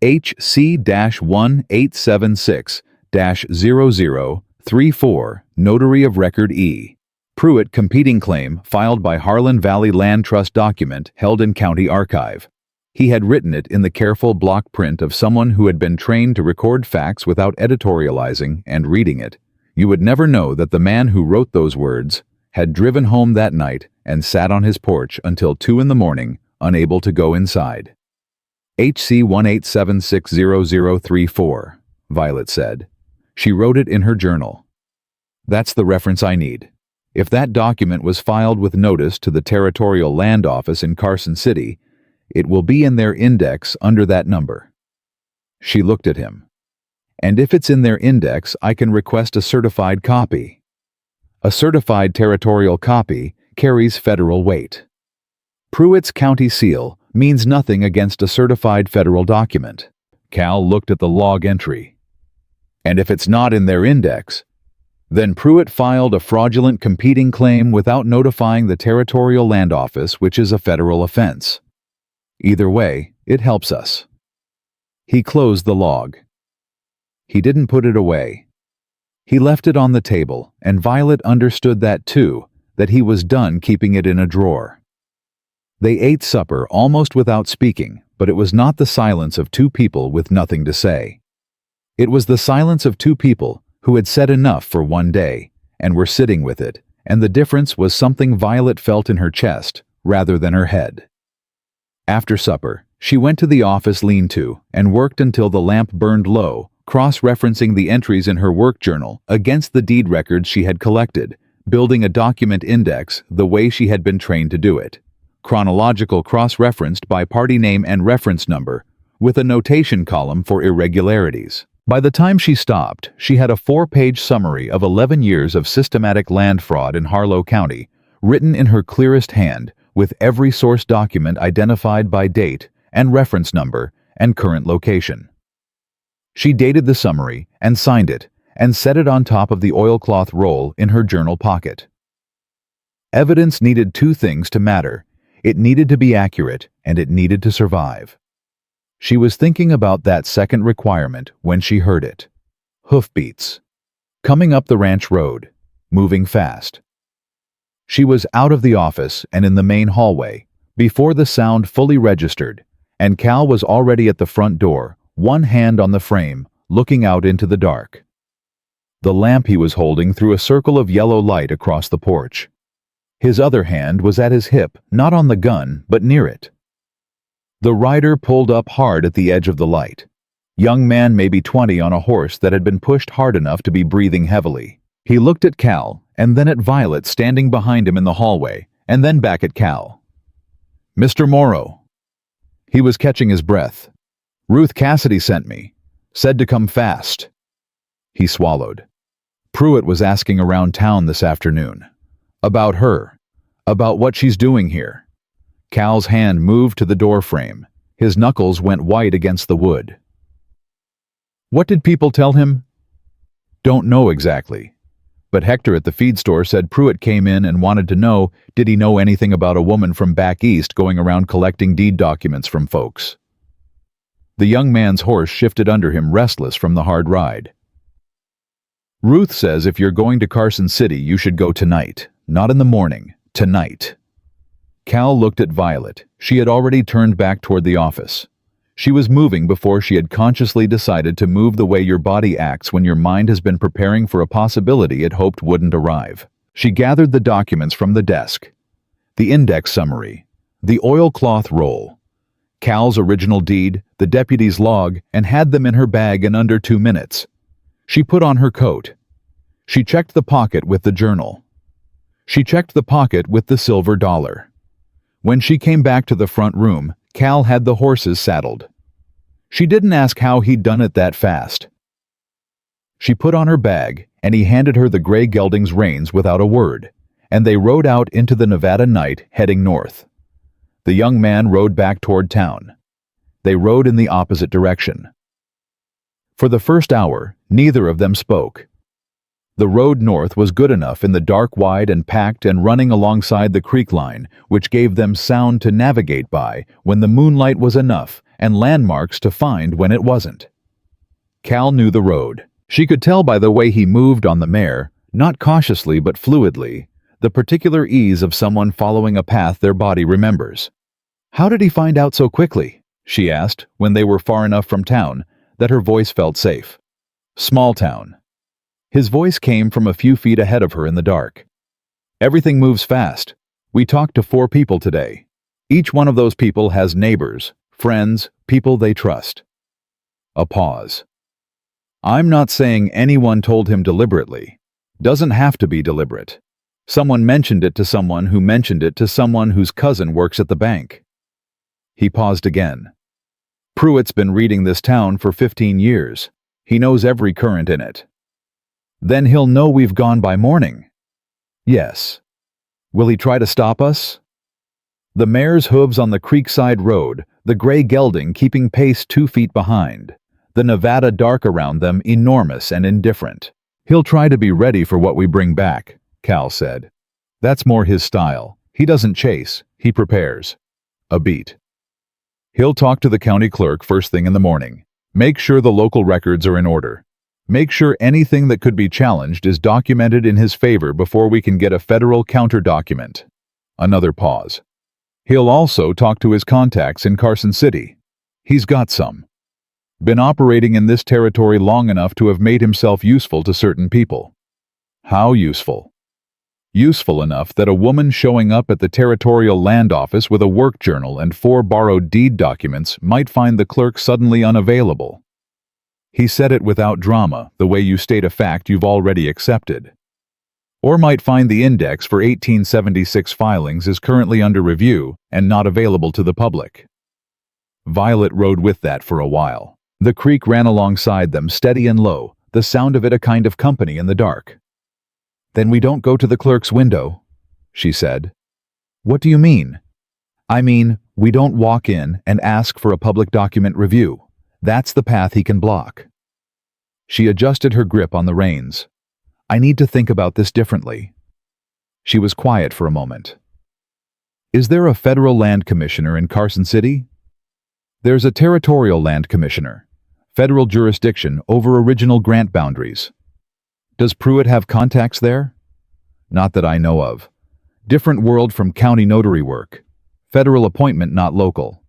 HC-1876-0034, Notary of Record E. Pruitt competing claim filed by Harlan Valley Land Trust document held in County Archive. He had written it in the careful block print of someone who had been trained to record facts without editorializing and reading it. You would never know that the man who wrote those words had driven home that night and sat on his porch until 2 in the morning, unable to go inside. HC-1876-0034, Violet said. She wrote it in her journal. "That's the reference I need. If that document was filed with notice to the Territorial Land Office in Carson City, it will be in their index under that number." She looked at him. "And if it's in their index, I can request a certified copy." A certified territorial copy carries federal weight. Pruitt's county seal means nothing against a certified federal document. Cal looked at the log entry. "And if it's not in their index, then Pruitt filed a fraudulent competing claim without notifying the Territorial Land Office, which is a federal offense. Either way, it helps us." He closed the log. He didn't put it away. He left it on the table, and Violet understood that too, that he was done keeping it in a drawer. They ate supper almost without speaking, but it was not the silence of 2 people with nothing to say. It was the silence of 2 people who had said enough for one day, and were sitting with it, and the difference was something Violet felt in her chest rather than her head. After supper, she went to the office lean-to and worked until the lamp burned low cross-referencing the entries in her work journal against the deed records she had collected, building a document index the way she had been trained to do it. Chronological cross-referenced by party name and reference number, with a notation column for irregularities. By the time she stopped, she had a 4-page summary of 11 years of systematic land fraud in Harlow County, written in her clearest hand, with every source document identified by date and reference number and current location. She dated the summary and signed it and set it on top of the oilcloth roll in her journal pocket. Evidence needed 2 things to matter. It needed to be accurate and it needed to survive. She was thinking about that second requirement when she heard it. Hoofbeats. Coming up the ranch road, moving fast. She was out of the office and in the main hallway before the sound fully registered, and Cal was already at the front door, one hand on the frame, looking out into the dark. The lamp he was holding threw a circle of yellow light across the porch. His other hand was at his hip, not on the gun, but near it. The rider pulled up hard at the edge of the light. Young man, maybe 20, on a horse that had been pushed hard enough to be breathing heavily. He looked at Cal, and then at Violet standing behind him in the hallway, and then back at Cal. "Mr. Morrow." He was catching his breath. "Ruth Cassidy sent me. Said to come fast." He swallowed. Pruitt was asking around town this afternoon. About her. About what she's doing here. Cal's hand moved to the door frame. His knuckles went white against the wood. What did people tell him? Don't know exactly. But Hector at the feed store said Pruitt came in and wanted to know, did he know anything about a woman from back east going around collecting deed documents from folks. The young man's horse shifted under him, restless from the hard ride. Ruth says if you're going to Carson City, you should go tonight, not in the morning, tonight. Cal looked at Violet. She had already turned back toward the office. She was moving before she had consciously decided to move the way your body acts when your mind has been preparing for a possibility it hoped wouldn't arrive. She gathered the documents from the desk. The index summary, the oilcloth roll, Cal's original deed, the deputy's log, and had them in her bag in under 2 minutes. She put on her coat. She checked the pocket with the journal. She checked the pocket with the silver dollar. When she came back to the front room, Cal had the horses saddled. She didn't ask how he'd done it that fast. She put on her bag, and he handed her the gray gelding's reins without a word, and they rode out into the Nevada night, heading north. The young man rode back toward town. They rode in the opposite direction. For the first hour, neither of them spoke. The road north was good enough in the dark, wide and packed, and running alongside the creek line, which gave them sound to navigate by when the moonlight was enough and landmarks to find when it wasn't. Cal knew the road. She could tell by the way he moved on the mare, not cautiously but fluidly, the particular ease of someone following a path their body remembers. How did he find out so quickly? She asked when they were far enough from town that her voice felt safe. Small town. His voice came from a few feet ahead of her in the dark. Everything moves fast. We talked to 4 people today. Each one of those people has neighbors, friends, people they trust. A pause. I'm not saying anyone told him deliberately. Doesn't have to be deliberate. Someone mentioned it to someone who mentioned it to someone whose cousin works at the bank. He paused again. Pruitt's been reading this town for 15 years. He knows every current in it. Then he'll know we've gone by morning. Yes. Will he try to stop us? The mare's hooves on the creekside road, the gray gelding keeping pace 2 feet behind, the Nevada dark around them enormous and indifferent. He'll try to be ready for what we bring back, Cal said. That's more his style. He doesn't chase, he prepares. A beat. He'll talk to the county clerk first thing in the morning. Make sure the local records are in order. Make sure anything that could be challenged is documented in his favor before we can get a federal counter-document. Another pause. He'll also talk to his contacts in Carson City. He's got some. Been operating in this territory long enough to have made himself useful to certain people. How useful? Useful enough that a woman showing up at the territorial land office with a work journal and 4 borrowed deed documents might find the clerk suddenly unavailable. He said it without drama, the way you state a fact you've already accepted. Or might find the index for 1876 filings is currently under review and not available to the public. Violet rode with that for a while. The creak ran alongside them, steady and low, the sound of it a kind of company in the dark. "Then we don't go to the clerk's window," she said. "What do you mean?" "I mean, we don't walk in and ask for a public document review. That's the path he can block." She adjusted her grip on the reins. "I need to think about this differently." She was quiet for a moment. "Is there a federal land commissioner in Carson City?" "There's a territorial land commissioner. Federal jurisdiction over original grant boundaries." "Does Pruitt have contacts there?" "Not that I know of. Different world from county notary work. Federal appointment, not local."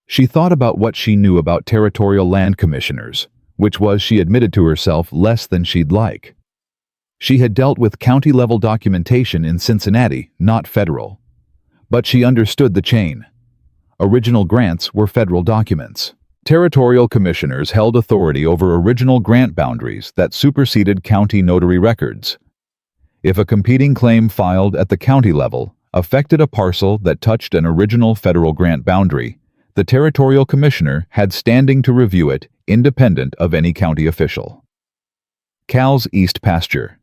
She thought about what she knew about territorial land commissioners, which was, she admitted to herself, less than she'd like. She had dealt with county-level documentation in Cincinnati, not federal. But she understood the chain. Original grants were federal documents. Territorial commissioners held authority over original grant boundaries that superseded county notary records. If a competing claim filed at the county level affected a parcel that touched an original federal grant boundary, the territorial commissioner had standing to review it, independent of any county official. Cal's east pasture.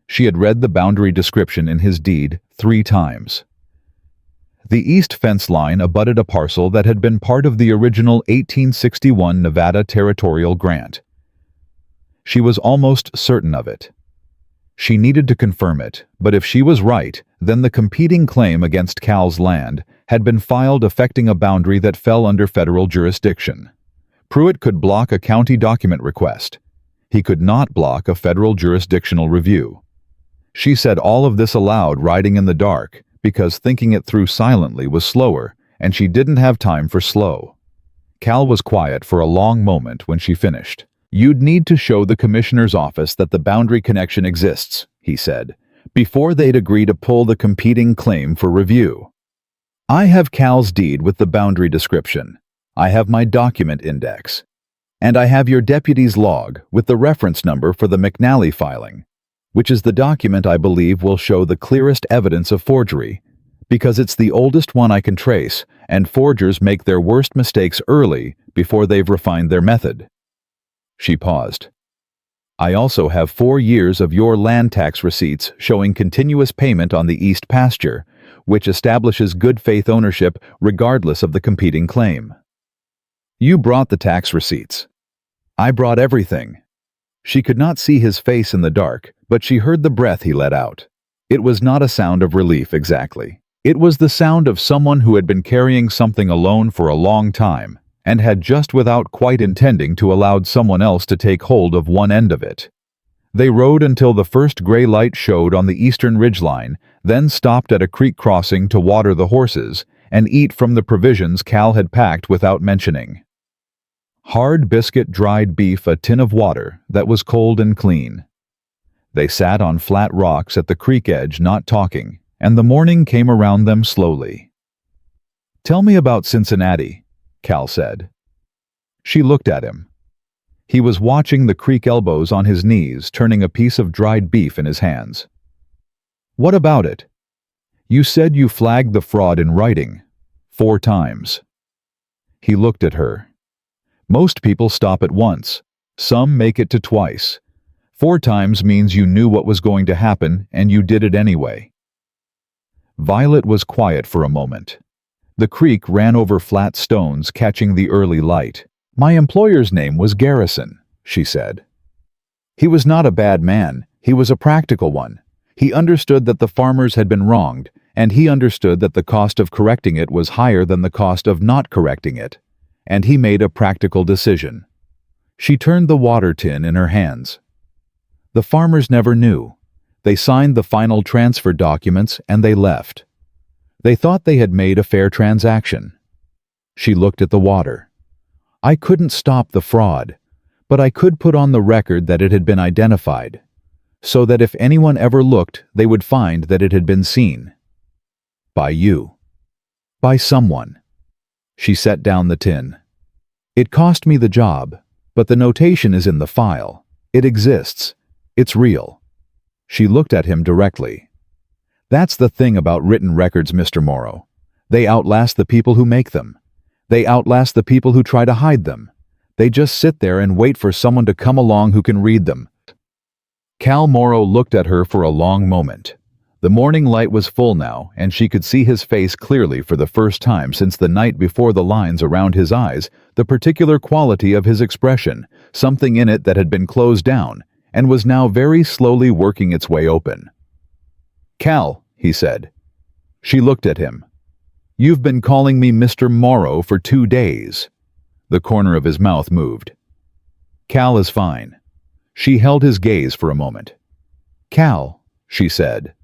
She had read the boundary description in his deed 3 times. The east fence line abutted a parcel that had been part of the original 1861 Nevada territorial grant. She was almost certain of it. She needed to confirm it, but if she was right, then the competing claim against Cal's land had been filed affecting a boundary that fell under federal jurisdiction. Pruitt could block a county document request. He could not block a federal jurisdictional review. She said all of this aloud, riding in the dark, because thinking it through silently was slower, and she didn't have time for slow. Cal was quiet for a long moment when she finished. "You'd need to show the commissioner's office that the boundary connection exists," he said, "before they'd agree to pull the competing claim for review. I have Cal's deed with the boundary description. I have my document index. And I have your deputy's log with the reference number for the McNally filing, which is the document I believe will show the clearest evidence of forgery, because it's the oldest one I can trace, and forgers make their worst mistakes early before they've refined their method." She paused. "I also have 4 years of your land tax receipts showing continuous payment on the east pasture, which establishes good faith ownership regardless of the competing claim." "You brought the tax receipts." "I brought everything." She could not see his face in the dark, but she heard the breath he let out. It was not a sound of relief exactly. It was the sound of someone who had been carrying something alone for a long time, and had just without quite intending to allowed someone else to take hold of one end of it. They rode until the first gray light showed on the eastern ridgeline, then stopped at a creek crossing to water the horses and eat from the provisions Cal had packed without mentioning. Hard biscuit, dried beef, a tin of water that was cold and clean. They sat on flat rocks at the creek edge, not talking, and the morning came around them slowly. "Tell me about Cincinnati," Cal said. She looked at him. He was watching the creek, elbows on his knees, turning a piece of dried beef in his hands. "What about it? You said you flagged the fraud in writing 4 times. He looked at her. "Most people stop at once. Some make it to twice. 4 times means you knew what was going to happen and you did it anyway." Violet was quiet for a moment. The creek ran over flat stones, catching the early light. "My employer's name was Garrison," she said. "He was not a bad man. He was a practical one. He understood that the farmers had been wronged, and he understood that the cost of correcting it was higher than the cost of not correcting it. And he made a practical decision." She turned the water tin in her hands. "The farmers never knew. They signed the final transfer documents and they left. They thought they had made a fair transaction." She looked at the water. "I couldn't stop the fraud, but I could put on the record that it had been identified, so that if anyone ever looked, they would find that it had been seen. By you. By someone." She set down the tin. "It cost me the job, But the notation is in the file. It exists. It's real. She looked at him directly. That's the thing about written records, Mr. Morrow. They outlast the people who make them. They outlast the people who try to hide them. They just sit there and wait for someone to come along who can read them. Cal Morrow looked at her for a long moment. The morning light was full now, and she could see his face clearly for the first time since the night before. The lines around his eyes, the particular quality of his expression, something in it that had been closed down, and was now very slowly working its way open. "Cal," he said. She looked at him. "You've been calling me Mr. Morrow for 2 days." The corner of his mouth moved. "Cal is fine." She held his gaze for a moment. "Cal," she said,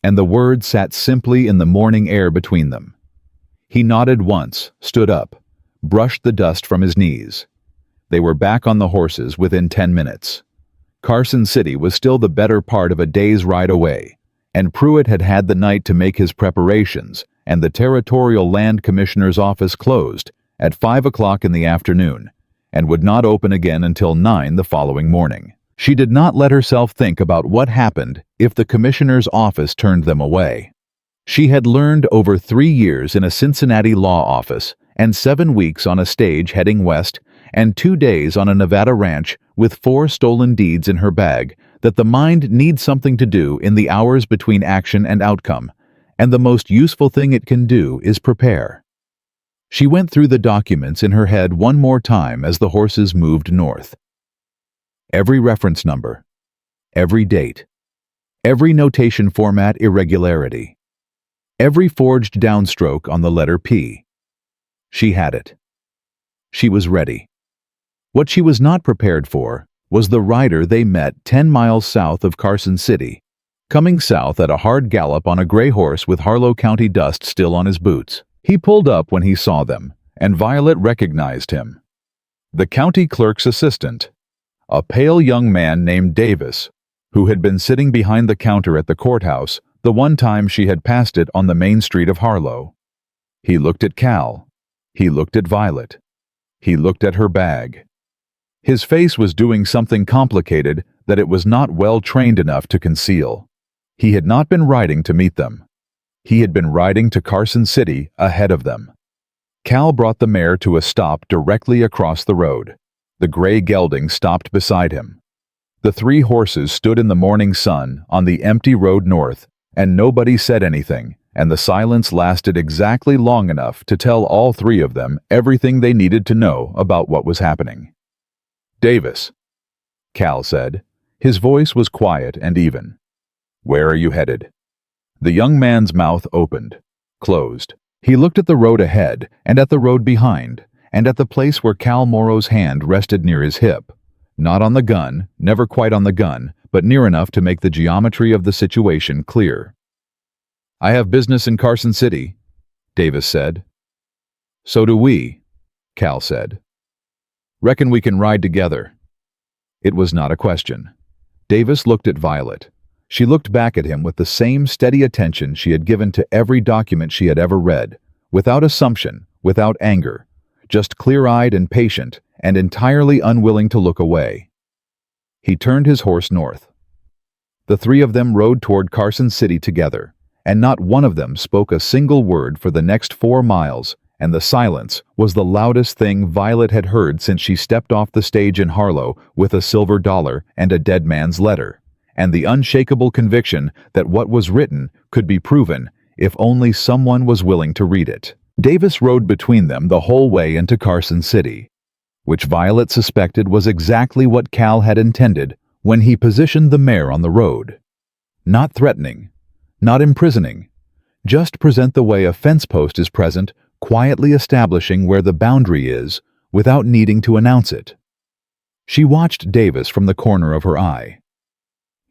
and the words sat simply in the morning air between them. He nodded once, stood up, brushed the dust from his knees. They were back on the horses within 10 minutes. Carson City was still the better part of a day's ride away, and Pruitt had had the night to make his preparations, and the Territorial Land Commissioner's office closed at 5 o'clock in the afternoon, and would not open again until 9 the following morning. She did not let herself think about what happened if the commissioner's office turned them away. She had learned over 3 years in a Cincinnati law office, and 7 weeks on a stage heading west, and 2 days on a Nevada ranch with 4 stolen deeds in her bag, that the mind needs something to do in the hours between action and outcome, and the most useful thing it can do is prepare. She went through the documents in her head one more time as the horses moved north. Every reference number, every date, every notation format irregularity, every forged downstroke on the letter P. She had it. She was ready. What she was not prepared for was the rider they met 10 miles south of Carson City, coming south at a hard gallop on a gray horse with Harlow County dust still on his boots. He pulled up when he saw them, and Violet recognized him. The county clerk's assistant, a pale young man named Davis, who had been sitting behind the counter at the courthouse the one time she had passed it on the main street of Harlow. He looked at Cal. He looked at Violet. He looked at her bag. His face was doing something complicated that it was not well trained enough to conceal. He had not been riding to meet them. He had been riding to Carson City ahead of them. Cal brought the mare to a stop directly across the road. The gray gelding stopped beside him. The 3 horses stood in the morning sun on the empty road north, and nobody said anything, and the silence lasted exactly long enough to tell all 3 of them everything they needed to know about what was happening. "Davis," Cal said. His voice was quiet and even. "Where are you headed?" The young man's mouth opened, closed. He looked at the road ahead, and at the road behind, and at the place where Cal Morrow's hand rested near his hip. Not on the gun, never quite on the gun, but near enough to make the geometry of the situation clear. "I have business in Carson City," Davis said. "So do we," Cal said. "Reckon we can ride together." It was not a question. Davis looked at Violet. She looked back at him with the same steady attention she had given to every document she had ever read, without assumption, without anger, just clear-eyed and patient, and entirely unwilling to look away. He turned his horse north. The 3 of them rode toward Carson City together, and not one of them spoke a single word for the next 4 miles, and the silence was the loudest thing Violet had heard since she stepped off the stage in Harlow with a silver dollar and a dead man's letter, and the unshakable conviction that what was written could be proven if only someone was willing to read it. Davis rode between them the whole way into Carson City, which Violet suspected was exactly what Cal had intended when he positioned the mare on the road. Not threatening, not imprisoning, just present the way a fence post is present, quietly establishing where the boundary is without needing to announce it. She watched Davis from the corner of her eye.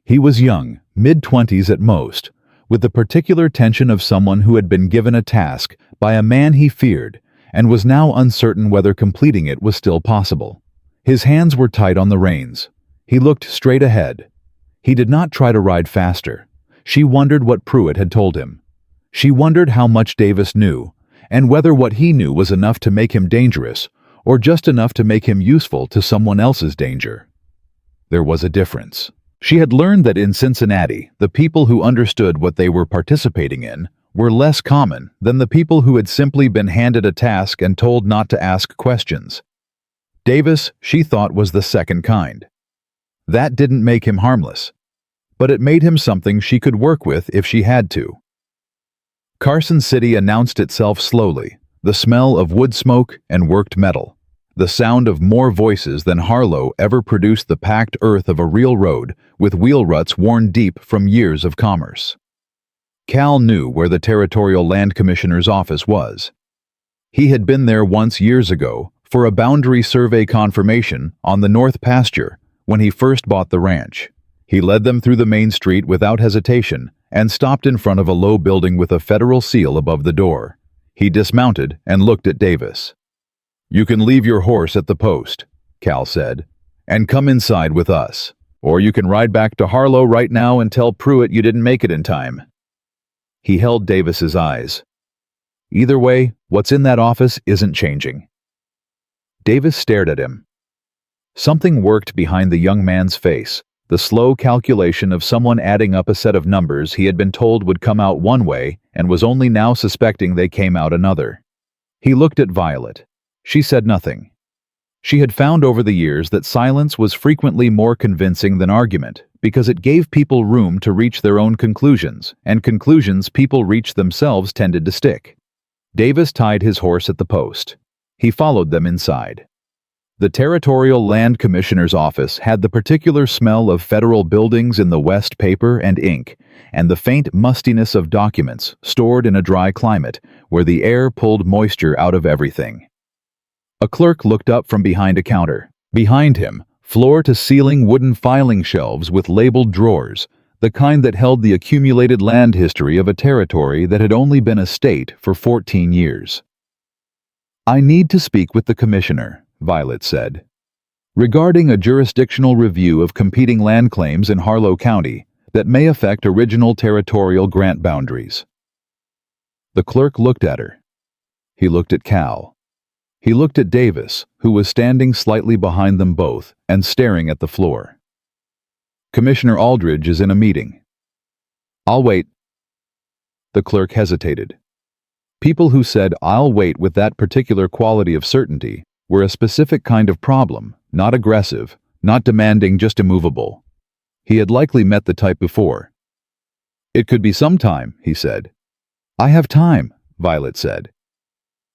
He was young, mid-20s at most, with the particular tension of someone who had been given a task by a man he feared and was now uncertain whether completing it was still possible. His hands were tight on the reins. He looked straight ahead. He did not try to ride faster. She wondered what Pruitt had told him. She wondered how much Davis knew, and whether what he knew was enough to make him dangerous, or just enough to make him useful to someone else's danger. There was a difference. She had learned that in Cincinnati, the people who understood what they were participating in were less common than the people who had simply been handed a task and told not to ask questions. Davis, she thought, was the second kind. That didn't make him harmless, but it made him something she could work with if she had to. Carson City announced itself slowly, the smell of wood smoke and worked metal, the sound of more voices than Harlow ever produced, the packed earth of a real road with wheel ruts worn deep from years of commerce. Cal knew where the Territorial Land Commissioner's office was. He had been there once years ago for a boundary survey confirmation on the North Pasture when he first bought the ranch. He led them through the main street without hesitation and stopped in front of a low building with a federal seal above the door. He dismounted and looked at Davis. "You can leave your horse at the post," Cal said, "and come inside with us. Or you can ride back to Harlow right now and tell Pruitt you didn't make it in time." He held Davis's eyes. "Either way, what's in that office isn't changing." Davis stared at him. Something worked behind the young man's face, the slow calculation of someone adding up a set of numbers he had been told would come out one way and was only now suspecting they came out another. He looked at Violet. She said nothing. She had found over the years that silence was frequently more convincing than argument, because it gave people room to reach their own conclusions, and conclusions people reached themselves tended to stick. Davis tied his horse at the post. He followed them inside. The Territorial Land Commissioner's office had the particular smell of federal buildings in the West, paper and ink, and the faint mustiness of documents stored in a dry climate where the air pulled moisture out of everything. A clerk looked up from behind a counter. Behind him, floor-to-ceiling wooden filing shelves with labeled drawers, the kind that held the accumulated land history of a territory that had only been a state for 14 years. "I need to speak with the commissioner," Violet said, "regarding a jurisdictional review of competing land claims in Harlow County that may affect original territorial grant boundaries." The clerk looked at her. He looked at Cal. He looked at Davis, who was standing slightly behind them both and staring at the floor. "Commissioner Aldridge is in a meeting." "I'll wait." The clerk hesitated. People who said, "I'll wait," with that particular quality of certainty were a specific kind of problem, not aggressive, not demanding, just immovable. He had likely met the type before. "It could be some time," he said. "I have time," Violet said.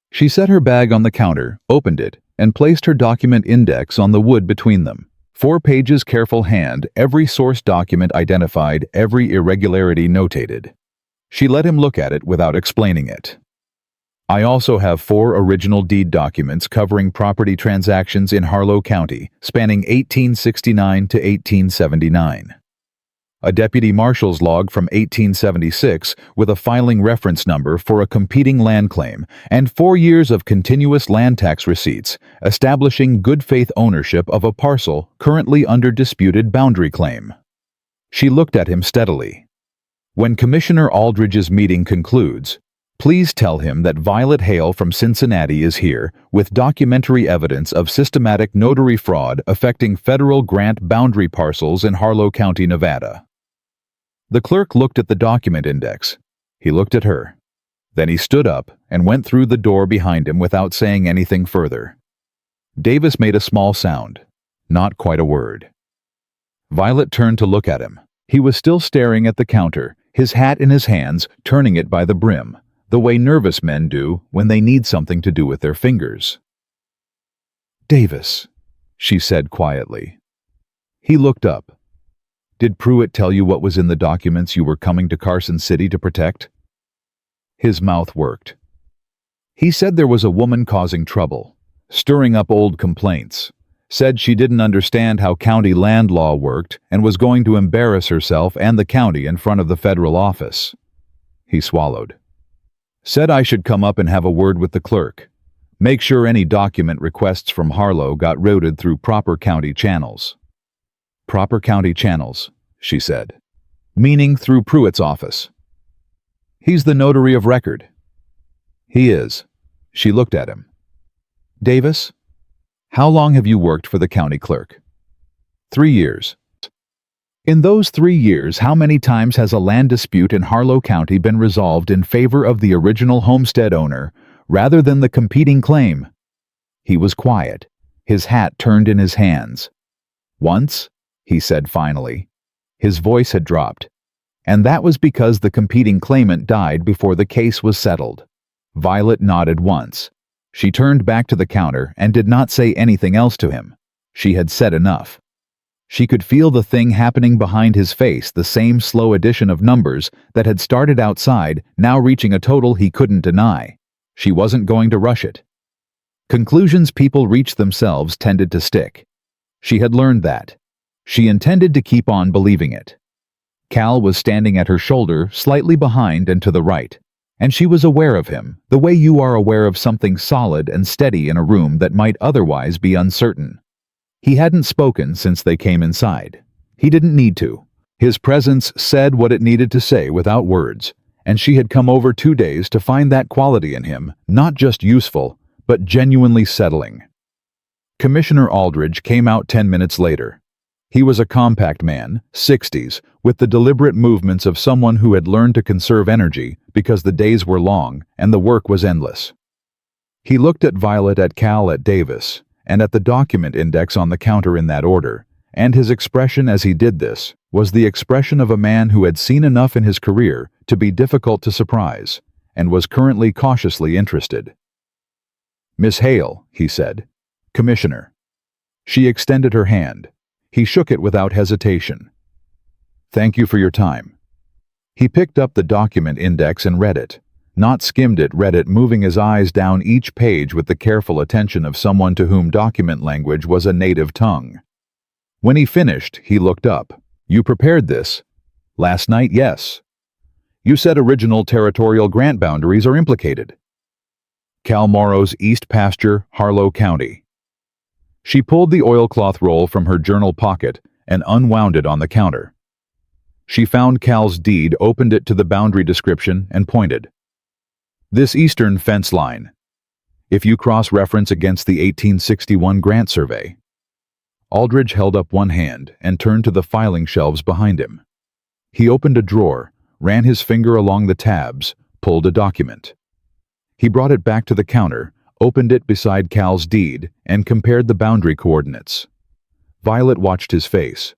She set her bag on the counter, opened it, and placed her document index on the wood between them. 4 pages careful hand, every source document identified, every irregularity notated. She let him look at it without explaining it. "I also have 4 original deed documents covering property transactions in Harlow County, spanning 1869 to 1879. A deputy marshal's log from 1876 with a filing reference number for a competing land claim, and 4 years of continuous land tax receipts establishing good faith ownership of a parcel currently under disputed boundary claim." She looked at him steadily. "When Commissioner Aldridge's meeting concludes, please tell him that Violet Hale from Cincinnati is here with documentary evidence of systematic notary fraud affecting federal grant boundary parcels in Harlow County, Nevada." The clerk looked at the document index. He looked at her. Then he stood up and went through the door behind him without saying anything further. Davis made a small sound. Not quite a word. Violet turned to look at him. He was still staring at the counter, his hat in his hands, turning it by the brim, the way nervous men do when they need something to do with their fingers. "Davis," she said quietly. He looked up. "Did Pruitt tell you what was in the documents you were coming to Carson City to protect?" His mouth worked. "He said there was a woman causing trouble, stirring up old complaints, said she didn't understand how county land law worked and was going to embarrass herself and the county in front of the federal office." He swallowed. "Said I should come up and have a word with the clerk. Make sure any document requests from Harlow got routed through proper county channels." "Proper county channels," she said. "Meaning through Pruitt's office." "He's the notary of record." "He is." She looked at him. "Davis, How long have you worked for the county clerk? 3 years. In those 3 years, how many times has a land dispute in Harlow County been resolved in favor of the original homestead owner rather than the competing claim? He was quiet, his hat turned in his hands. Once, he said finally. His voice had dropped. And that was because the competing claimant died before the case was settled. Violet nodded once. She turned back to the counter and did not say anything else to him. She had said enough. She could feel the thing happening behind his face, the same slow addition of numbers that had started outside, now reaching a total he couldn't deny. She wasn't going to rush it. Conclusions people reached themselves tended to stick. She had learned that. She intended to keep on believing it. Cal was standing at her shoulder, slightly behind and to the right, and she was aware of him, the way you are aware of something solid and steady in a room that might otherwise be uncertain. He hadn't spoken since they came inside. He didn't need to. His presence said what it needed to say without words, and she had come over 2 days to find that quality in him, not just useful, but genuinely settling. Commissioner Aldridge came out 10 minutes later. He was a compact man, 60s, with the deliberate movements of someone who had learned to conserve energy because the days were long and the work was endless. He looked at Violet, at Cal, at Davis, and at the document index on the counter in that order, and his expression as he did this was the expression of a man who had seen enough in his career to be difficult to surprise, and was currently cautiously interested. "Miss Hale," he said. "Commissioner." She extended her hand. He shook it without hesitation. "Thank you for your time." He picked up the document index and read it. Not skimmed it, read it, moving his eyes down each page with the careful attention of someone to whom document language was a native tongue. When he finished, he looked up. "You prepared this?" "Last night, yes." "You said original territorial grant boundaries are implicated." "Cal Morrow's East Pasture, Harlow County." She pulled the oilcloth roll from her journal pocket and unwound it on the counter. She found Cal's deed, opened it to the boundary description, and pointed. "This eastern fence line. If you cross-reference against the 1861 grant survey." Aldridge held up one hand and turned to the filing shelves behind him. He opened a drawer, ran his finger along the tabs, pulled a document. He brought it back to the counter, opened it beside Cal's deed, and compared the boundary coordinates. Violet watched his face.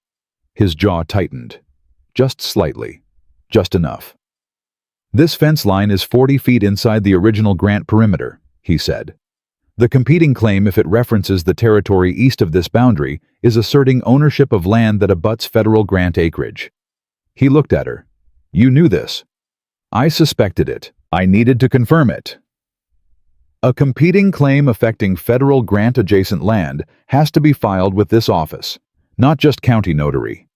His jaw tightened. Just slightly. Just enough. "This fence line is 40 feet inside the original grant perimeter," he said. "The competing claim, if it references the territory east of this boundary, is asserting ownership of land that abuts federal grant acreage." He looked at her. "You knew this." "I suspected it. I needed to confirm it." "A competing claim affecting federal grant-adjacent land has to be filed with this office, not just county notary."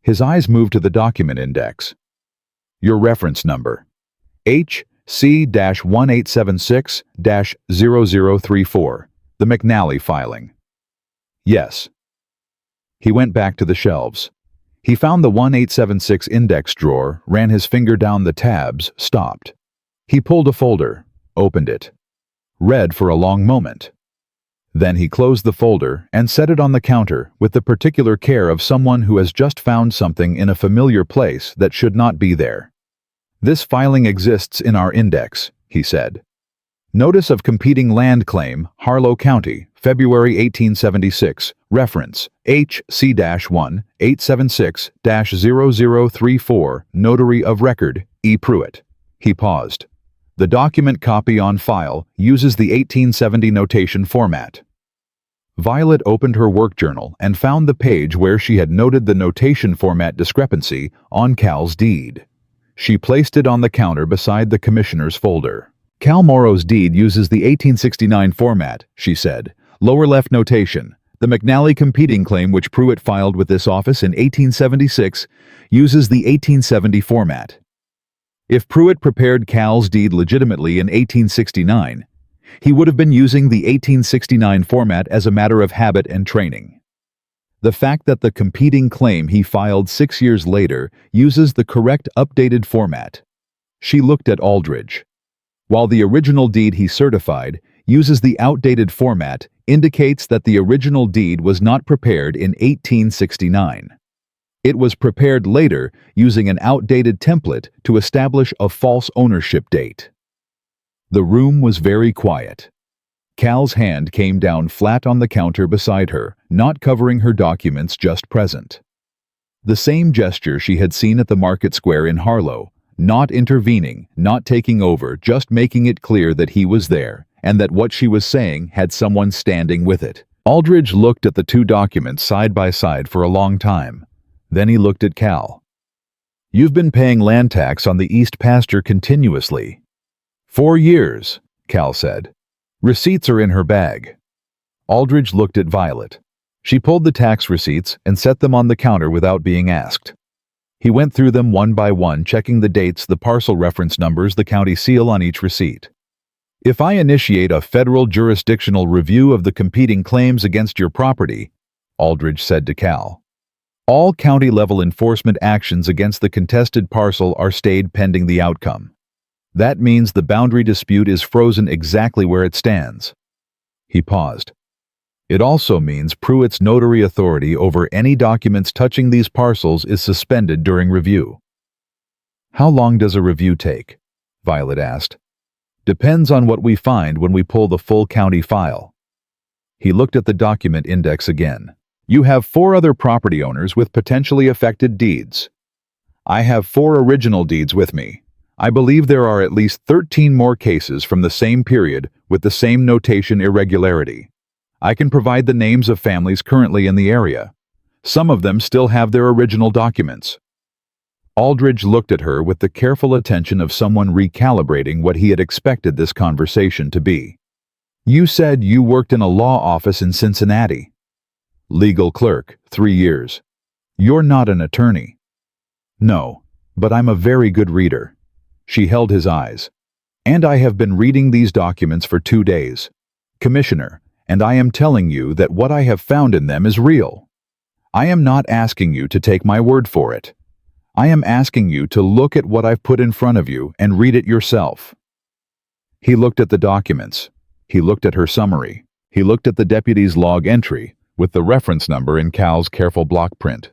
His eyes moved to the document index. "Your reference number. HC-1876-0034, the McNally filing." "Yes." He went back to the shelves. He found the 1876 index drawer, ran his finger down the tabs, stopped. He pulled a folder, opened it. Read for a long moment. Then he closed the folder and set it on the counter with the particular care of someone who has just found something in a familiar place that should not be there. "This filing exists in our index," he said. "Notice of competing land claim, Harlow County, February 1876, reference HC-1876-0034, Notary of Record, E. Pruitt." He paused. "The document copy on file uses the 1870 notation format." Violet opened her work journal and found the page where she had noted the notation format discrepancy on Cal's deed. She placed it on the counter beside the commissioner's folder. "Cal Morrow's deed uses the 1869 format," she said. "Lower left notation. The McNally competing claim which Pruitt filed with this office in 1876 uses the 1870 format. If Pruitt prepared Cal's deed legitimately in 1869, he would have been using the 1869 format as a matter of habit and training. The fact that the competing claim he filed 6 years later uses the correct updated format." She looked at Aldridge. "While the original deed he certified uses the outdated format, indicates that the original deed was not prepared in 1869. It was prepared later using an outdated template to establish a false ownership date. The room was very quiet. Cal's hand came down flat on the counter beside her, not covering her documents, just present. The same gesture she had seen at the market square in Harlow, not intervening, not taking over, just making it clear that he was there, and that what she was saying had someone standing with it. Aldridge looked at the two documents side by side for a long time. Then he looked at Cal. "You've been paying land tax on the east pasture continuously." "4 years," Cal said. "Receipts are in her bag." Aldridge looked at Violet. She pulled the tax receipts and set them on the counter without being asked. He went through them one by one, checking the dates, the parcel reference numbers, the county seal on each receipt. "If I initiate a federal jurisdictional review of the competing claims against your property," Aldridge said to Cal, "all county-level enforcement actions against the contested parcel are stayed pending the outcome. That means the boundary dispute is frozen exactly where it stands." He paused. "It also means Pruitt's notary authority over any documents touching these parcels is suspended during review." "How long does a review take?" Violet asked. "Depends on what we find when we pull the full county file." He looked at the document index again. "You have 4 other property owners with potentially affected deeds. I have 4 original deeds with me. I believe there are at least 13 more cases from the same period with the same notation irregularity. I can provide the names of families currently in the area. Some of them still have their original documents." Aldridge looked at her with the careful attention of someone recalibrating what he had expected this conversation to be. "You said you worked in a law office in Cincinnati." "Legal clerk, 3 years. You're not an attorney." "No, but I'm a very good reader." She held his eyes. "And I have been reading these documents for 2 days. Commissioner, and I am telling you that what I have found in them is real. I am not asking you to take my word for it. I am asking you to look at what I've put in front of you and read it yourself." He looked at the documents. He looked at her summary. He looked at the deputy's log entry with the reference number in Cal's careful block print.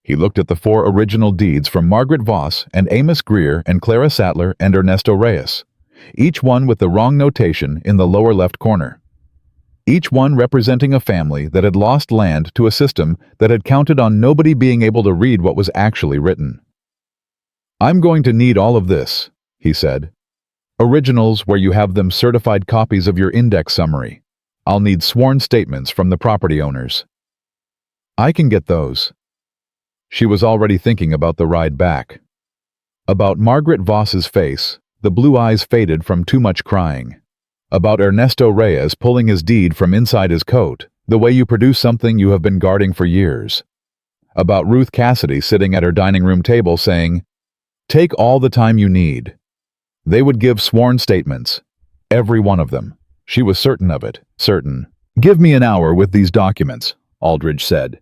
He looked at the 4 original deeds from Margaret Voss and Amos Greer and Clara Sattler and Ernesto Reyes, each one with the wrong notation in the lower left corner. Each one representing a family that had lost land to a system that had counted on nobody being able to read what was actually written. "I'm going to need all of this," he said. "Originals where you have them, certified copies of your index summary. I'll need sworn statements from the property owners." "I can get those." She was already thinking about the ride back. About Margaret Voss's face, the blue eyes faded from too much crying. About Ernesto Reyes pulling his deed from inside his coat, the way you produce something you have been guarding for years. About Ruth Cassidy sitting at her dining room table saying, "Take all the time you need." They would give sworn statements. Every one of them. She was certain of it, certain. "Give me an hour with these documents," Aldridge said.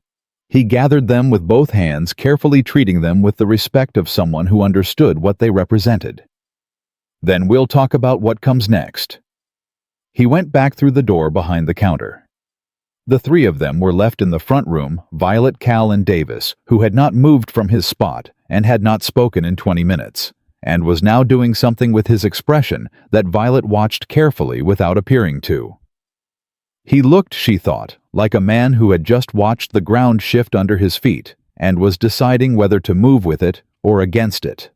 He gathered them with both hands, carefully treating them with the respect of someone who understood what they represented. "Then we'll talk about what comes next." He went back through the door behind the counter. The 3 of them were left in the front room, Violet, Cal, and Davis, who had not moved from his spot and had not spoken in 20 minutes, and was now doing something with his expression that Violet watched carefully without appearing to. He looked, she thought, like a man who had just watched the ground shift under his feet and was deciding whether to move with it or against it.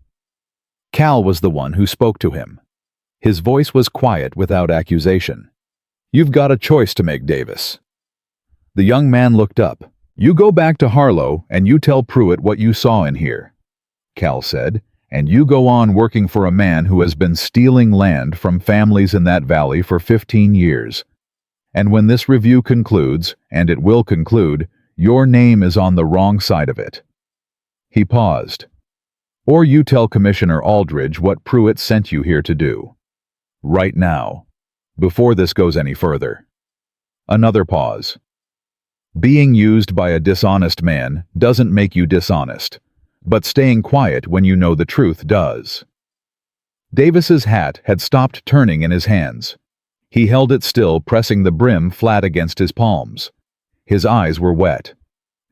Cal was the one who spoke to him. His voice was quiet without accusation. "You've got a choice to make, Davis." The young man looked up. "You go back to Harlow and you tell Pruitt what you saw in here," Cal said, "and you go on working for a man who has been stealing land from families in that valley for 15 years. And when this review concludes, and it will conclude, your name is on the wrong side of it." He paused. "Or you tell Commissioner Aldridge what Pruitt sent you here to do. Right now, before this goes any further." Another pause. "Being used by a dishonest man doesn't make you dishonest, but staying quiet when you know the truth does." Davis's hat had stopped turning in his hands. He held it still, pressing the brim flat against his palms. His eyes were wet.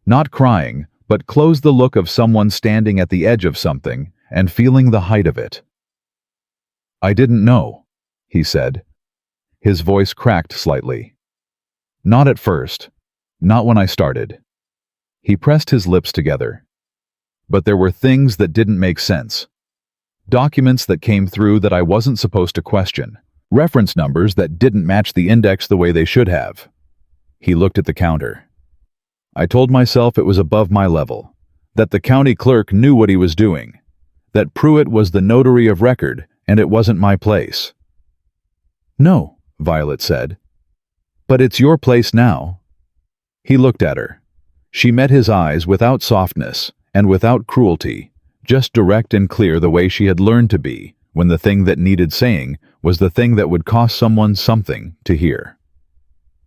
Not crying, but closed the look of someone standing at the edge of something and feeling the height of it. "I didn't know," he said. His voice cracked slightly. "Not at first. Not when I started." He pressed his lips together. But there were things that didn't make sense. Documents that came through that I wasn't supposed to question. Reference numbers that didn't match the index the way they should have. He looked at the counter. I told myself it was above my level, that the county clerk knew what he was doing, that Pruitt was the notary of record and it wasn't my place. "No," Violet said. "But it's your place now." He looked at her. She met his eyes without softness and without cruelty, just direct and clear the way she had learned to be when the thing that needed saying was the thing that would cost someone something to hear.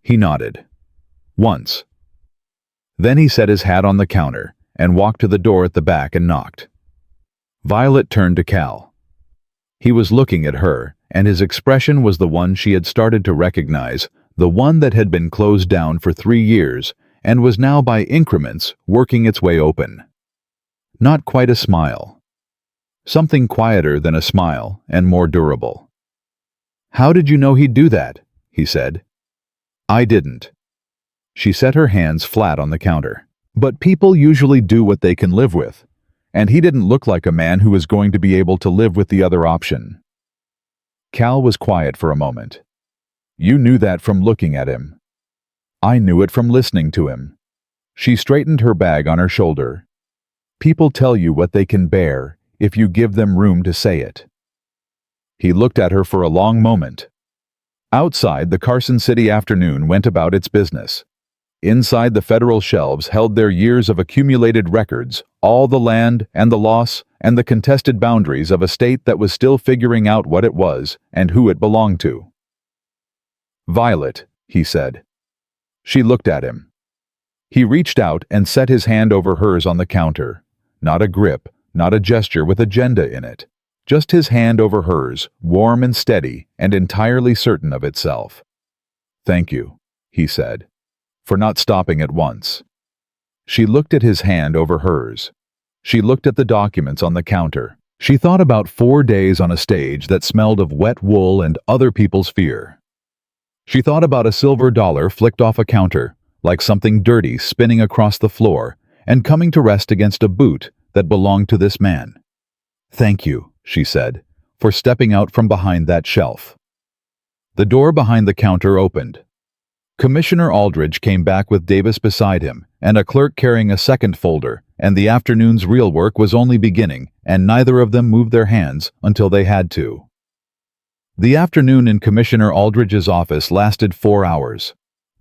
He nodded. Once. Then he set his hat on the counter and walked to the door at the back and knocked. Violet turned to Cal. He was looking at her, and his expression was the one she had started to recognize, the one that had been closed down for 3 years and was now by increments working its way open. Not quite a smile. Something quieter than a smile and more durable. "How did you know he'd do that?" he said. "I didn't." She set her hands flat on the counter. "But people usually do what they can live with, and he didn't look like a man who was going to be able to live with the other option." Cal was quiet for a moment. "You knew that from looking at him." "I knew it from listening to him." She straightened her bag on her shoulder. "People tell you what they can bear if you give them room to say it." He looked at her for a long moment. Outside, the Carson City afternoon went about its business. Inside, the federal shelves held their years of accumulated records, all the land and the loss and the contested boundaries of a state that was still figuring out what it was and who it belonged to. "Violet," he said. She looked at him. He reached out and set his hand over hers on the counter. Not a grip, not a gesture with agenda in it. Just his hand over hers, warm and steady and entirely certain of itself. "Thank you," he said, "for not stopping at once." She looked at his hand over hers. She looked at the documents on the counter. She thought about 4 days on a stage that smelled of wet wool and other people's fear. She thought about a silver dollar flicked off a counter, like something dirty spinning across the floor and coming to rest against a boot that belonged to this man. "Thank you," she said, "for stepping out from behind that shelf." The door behind the counter opened. Commissioner Aldridge came back with Davis beside him, and a clerk carrying a second folder, and the afternoon's real work was only beginning, and neither of them moved their hands until they had to. The afternoon in Commissioner Aldridge's office lasted 4 hours.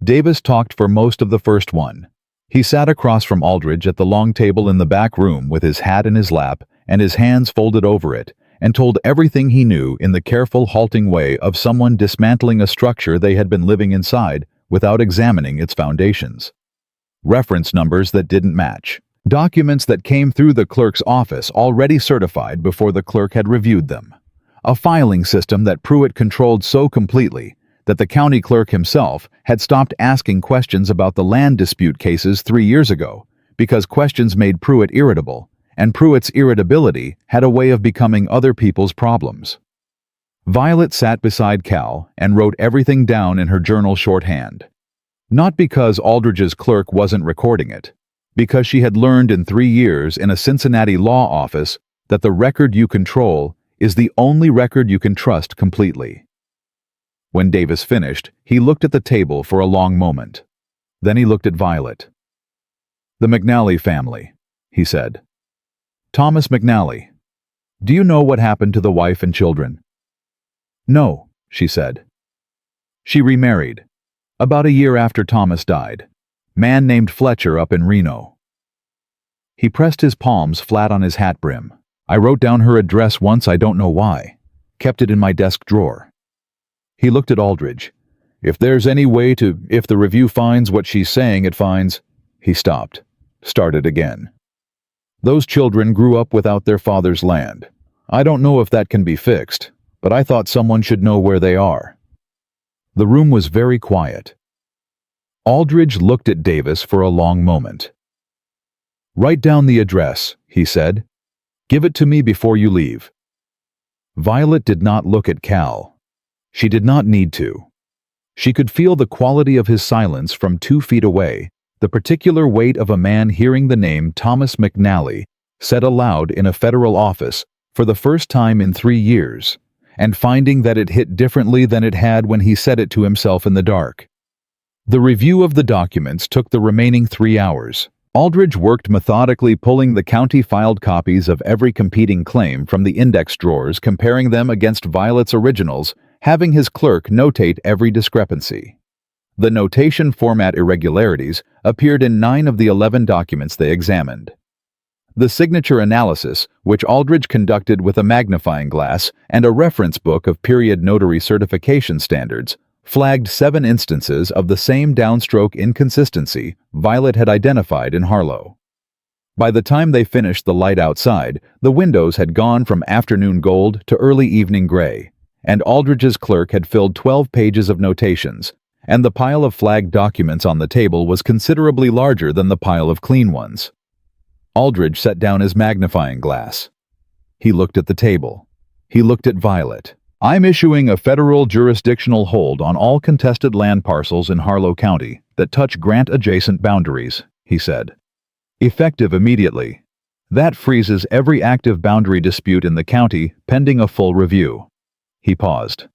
Davis talked for most of the first one. He sat across from Aldridge at the long table in the back room with his hat in his lap and his hands folded over it, and told everything he knew in the careful, halting way of someone dismantling a structure they had been living inside without examining its foundations. Reference numbers that didn't match. Documents that came through the clerk's office already certified before the clerk had reviewed them. A filing system that Pruitt controlled so completely that the county clerk himself had stopped asking questions about the land dispute cases 3 years ago because questions made Pruitt irritable, and Pruitt's irritability had a way of becoming other people's problems. Violet sat beside Cal and wrote everything down in her journal shorthand. Not because Aldridge's clerk wasn't recording it, because she had learned in 3 years in a Cincinnati law office that the record you control is the only record you can trust completely. When Davis finished, he looked at the table for a long moment. Then he looked at Violet. "The McNally family," he said. "Thomas McNally. Do you know what happened to the wife and children?" "No," she said. "She remarried. About a year after Thomas died. Man named Fletcher up in Reno." He pressed his palms flat on his hat brim. "I wrote down her address once, I don't know why. Kept it in my desk drawer." He looked at Aldridge. "If there's any way to, if the review finds what she's saying it finds..." He stopped. Started again. "Those children grew up without their father's land. I don't know if that can be fixed, but I thought someone should know where they are." The room was very quiet. Aldridge looked at Davis for a long moment. "Write down the address," he said. "Give it to me before you leave." Violet did not look at Cal. She did not need to. She could feel the quality of his silence from 2 feet away, the particular weight of a man hearing the name Thomas McNally said aloud in a federal office for the first time in 3 years, and finding that it hit differently than it had when he said it to himself in the dark. The review of the documents took the remaining 3 hours. Aldridge worked methodically, pulling the county-filed copies of every competing claim from the index drawers, comparing them against Violet's originals, having his clerk notate every discrepancy. The notation format irregularities appeared in 9 of the 11 documents they examined. The signature analysis, which Aldridge conducted with a magnifying glass and a reference book of period notary certification standards, flagged 7 instances of the same downstroke inconsistency Violet had identified in Harlow. By the time they finished the light outside, the windows had gone from afternoon gold to early evening gray, and Aldridge's clerk had filled 12 pages of notations, and the pile of flagged documents on the table was considerably larger than the pile of clean ones. Aldridge set down his magnifying glass. He looked at the table. He looked at Violet. "I'm issuing a federal jurisdictional hold on all contested land parcels in Harlow County that touch grant-adjacent boundaries," he said. "Effective immediately. That freezes every active boundary dispute in the county pending a full review." He paused.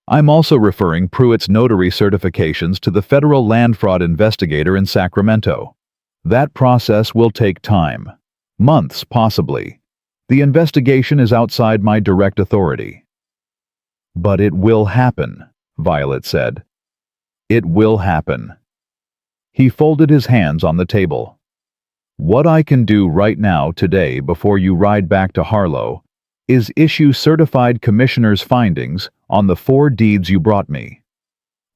"I'm also referring Pruitt's notary certifications to the federal land fraud investigator in Sacramento. That process will take time. Months, possibly. The investigation is outside my direct authority." "But it will happen," Violet said. "It will happen." He folded his hands on the table. "What I can do right now, today, before you ride back to Harlow, is issue certified commissioner's findings on the 4 deeds you brought me.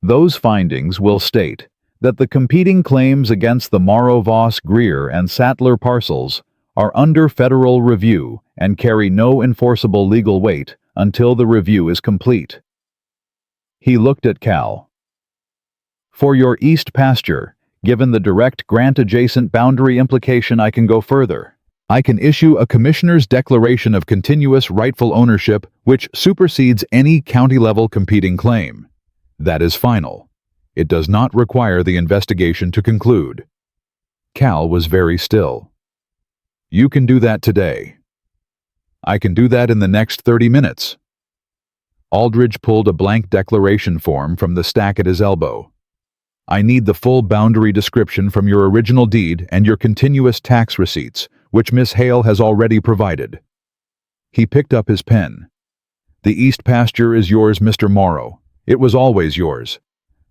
Those findings will state that the competing claims against the Morrow, Voss, Greer, and Sattler parcels are under federal review and carry no enforceable legal weight until the review is complete." He looked at Cal. "For your east pasture, given the direct grant-adjacent boundary implication, I can go further. I can issue a commissioner's declaration of continuous rightful ownership which supersedes any county-level competing claim. That is final. It does not require the investigation to conclude." Cal was very still. "You can do that today." "I can do that in the next 30 minutes. Aldridge pulled a blank declaration form from the stack at his elbow. "I need the full boundary description from your original deed and your continuous tax receipts, which Miss Hale has already provided." He picked up his pen. "The east pasture is yours, Mr. Morrow. It was always yours.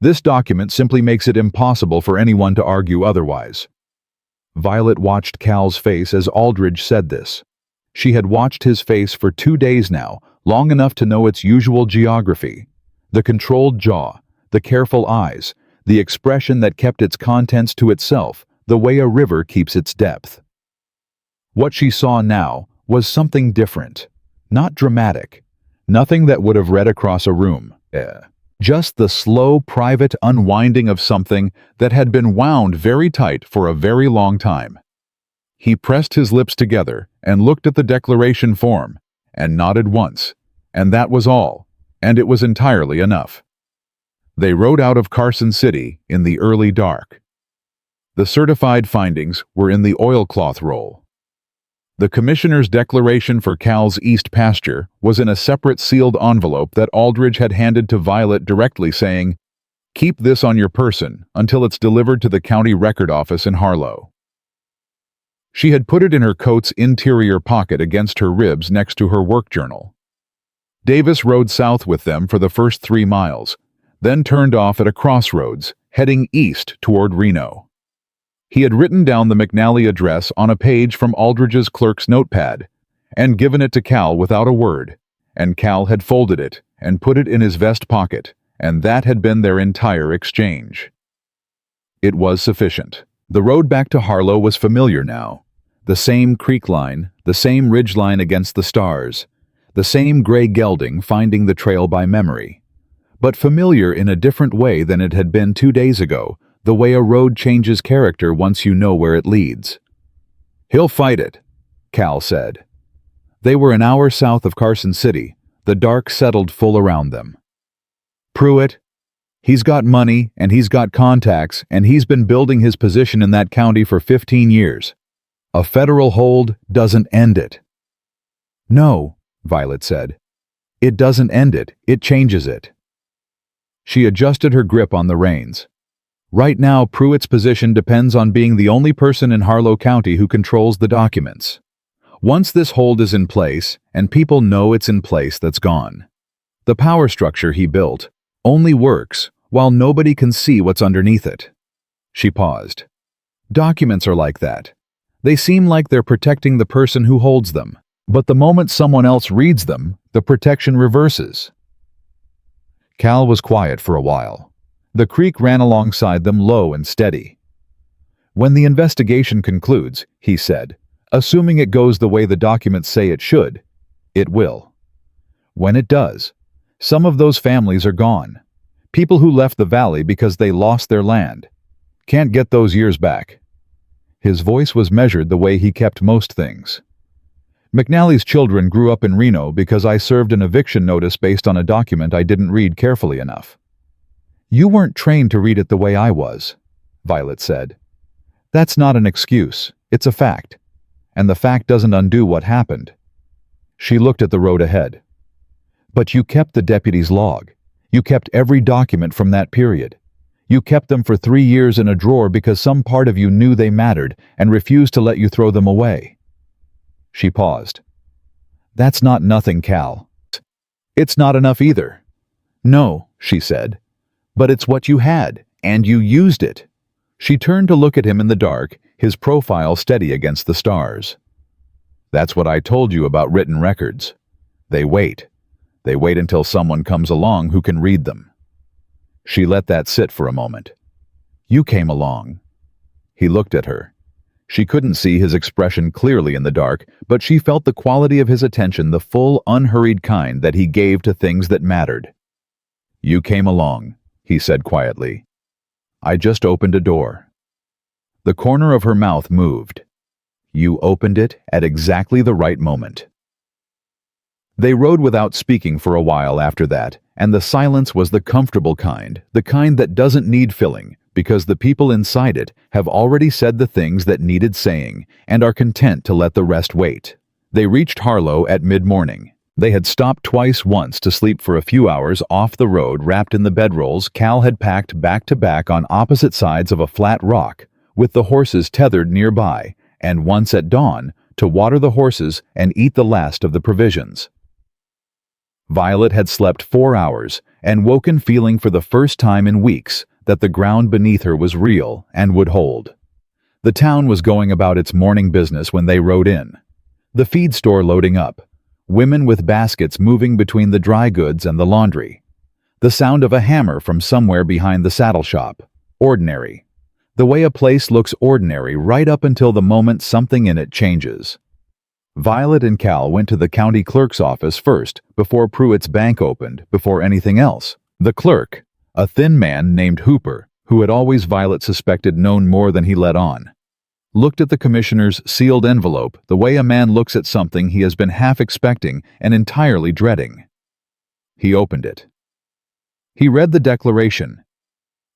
This document simply makes it impossible for anyone to argue otherwise." Violet watched Cal's face as Aldridge said this. She had watched his face for 2 days now, long enough to know its usual geography. The controlled jaw, the careful eyes, the expression that kept its contents to itself, the way a river keeps its depth. What she saw now was something different, not dramatic, nothing that would have read across a room. Just the slow, private unwinding of something that had been wound very tight for a very long time. He pressed his lips together and looked at the declaration form, and nodded once, and that was all, and it was entirely enough. They rode out of Carson City in the early dark. The certified findings were in the oilcloth roll. The commissioner's declaration for Cal's east pasture was in a separate sealed envelope that Aldridge had handed to Violet directly, saying, "Keep this on your person until it's delivered to the county record office in Harlow." She had put it in her coat's interior pocket against her ribs next to her work journal. Davis rode south with them for the first 3 miles, then turned off at a crossroads, heading east toward Reno. He had written down the McNally address on a page from Aldridge's clerk's notepad and given it to Cal without a word, and Cal had folded it and put it in his vest pocket, and that had been their entire exchange. It was sufficient. The road back to Harlow was familiar now. The same creek line, the same ridge line against the stars, the same gray gelding finding the trail by memory. but familiar in a different way than it had been 2 days ago, the way a road changes character once you know where it leads. "He'll fight it," Cal said. They were an hour south of Carson City. The dark settled full around them. "Pruitt, he's got money, and he's got contacts, and he's been building his position in that county for 15 years. A federal hold doesn't end it." "No," Violet said. "It doesn't end it, it changes it." She adjusted her grip on the reins. Right now, Pruitt's position depends on being the only person in Harlow County who controls the documents. Once this hold is in place, and people know it's in place, that's gone. The power structure he built only works while nobody can see what's underneath it. She paused. Documents are like that. They seem like they're protecting the person who holds them, but the moment someone else reads them, the protection reverses. Cal was quiet for a while. The creek ran alongside them, low and steady. "When the investigation concludes," he said, "assuming it goes the way the documents say it should, it will. When it does, some of those families are gone. People who left the valley because they lost their land. Can't get those years back." His voice was measured the way he kept most things. "McNally's children grew up in Reno because I served an eviction notice based on a document I didn't read carefully enough." "You weren't trained to read it the way I was," Violet said. "That's not an excuse, it's a fact. And the fact doesn't undo what happened." She looked at the road ahead. "But you kept the deputy's log. You kept every document from that period. You kept them for 3 years in a drawer because some part of you knew they mattered and refused to let you throw them away." She paused. "That's not nothing, Cal." "It's not enough either." "No," she said. "But it's what you had, and you used it." She turned to look at him in the dark, his profile steady against the stars. "That's what I told you about written records. They wait. They wait until someone comes along who can read them." She let that sit for a moment. "You came along." He looked at her. She couldn't see his expression clearly in the dark, but she felt the quality of his attention, the full, unhurried kind that he gave to things that mattered. "You came along," he said quietly. "I just opened a door." The corner of her mouth moved. "You opened it at exactly the right moment." They rode without speaking for a while after that, and the silence was the comfortable kind, the kind that doesn't need filling, because the people inside it have already said the things that needed saying and are content to let the rest wait. They reached Harlow at mid-morning. They had stopped once to sleep for a few hours off the road, wrapped in the bedrolls Cal had packed back to back on opposite sides of a flat rock, with the horses tethered nearby, and once at dawn to water the horses and eat the last of the provisions. Violet had slept 4 hours and woken feeling for the first time in weeks that the ground beneath her was real and would hold. The town was going about its morning business when they rode in. The feed store loading up, women with baskets moving between the dry goods and the laundry. The sound of a hammer from somewhere behind the saddle shop. Ordinary. The way a place looks ordinary right up until the moment something in it changes. Violet and Cal went to the county clerk's office first, before Pruitt's bank opened, before anything else. The clerk, a thin man named Hooper, who had always, Violet suspected, known more than he let on, looked at the commissioner's sealed envelope the way a man looks at something he has been half expecting and entirely dreading. He opened it. He read the declaration.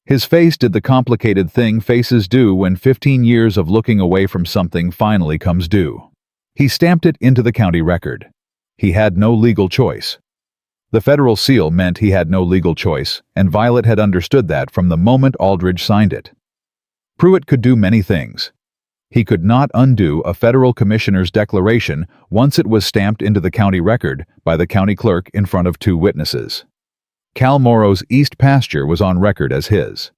His face did the complicated thing faces do when 15 years of looking away from something finally comes due. He stamped it into the county record. He had no legal choice. The federal seal meant he had no legal choice, and Violet had understood that from the moment Aldridge signed it. Pruitt could do many things. He could not undo a federal commissioner's declaration once it was stamped into the county record by the county clerk in front of 2 witnesses. Cal Morrow's east pasture was on record as his.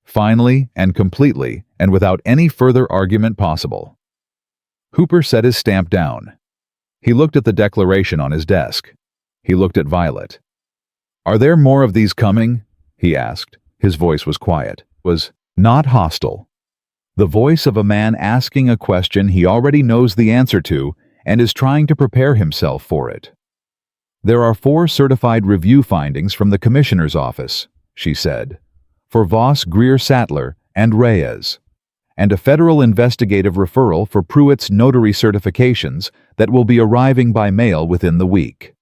Finally and completely, and without any further argument possible. Hooper set his stamp down. He looked at the declaration on his desk. He looked at Violet. "Are there more of these coming?" he asked. His voice was quiet, was not hostile. The voice of a man asking a question he already knows the answer to and is trying to prepare himself for it. "There are 4 certified review findings from the Commissioner's office," she said, "for Voss, Greer, Sattler, and Reyes, and a federal investigative referral for Pruitt's notary certifications that will be arriving by mail within the week."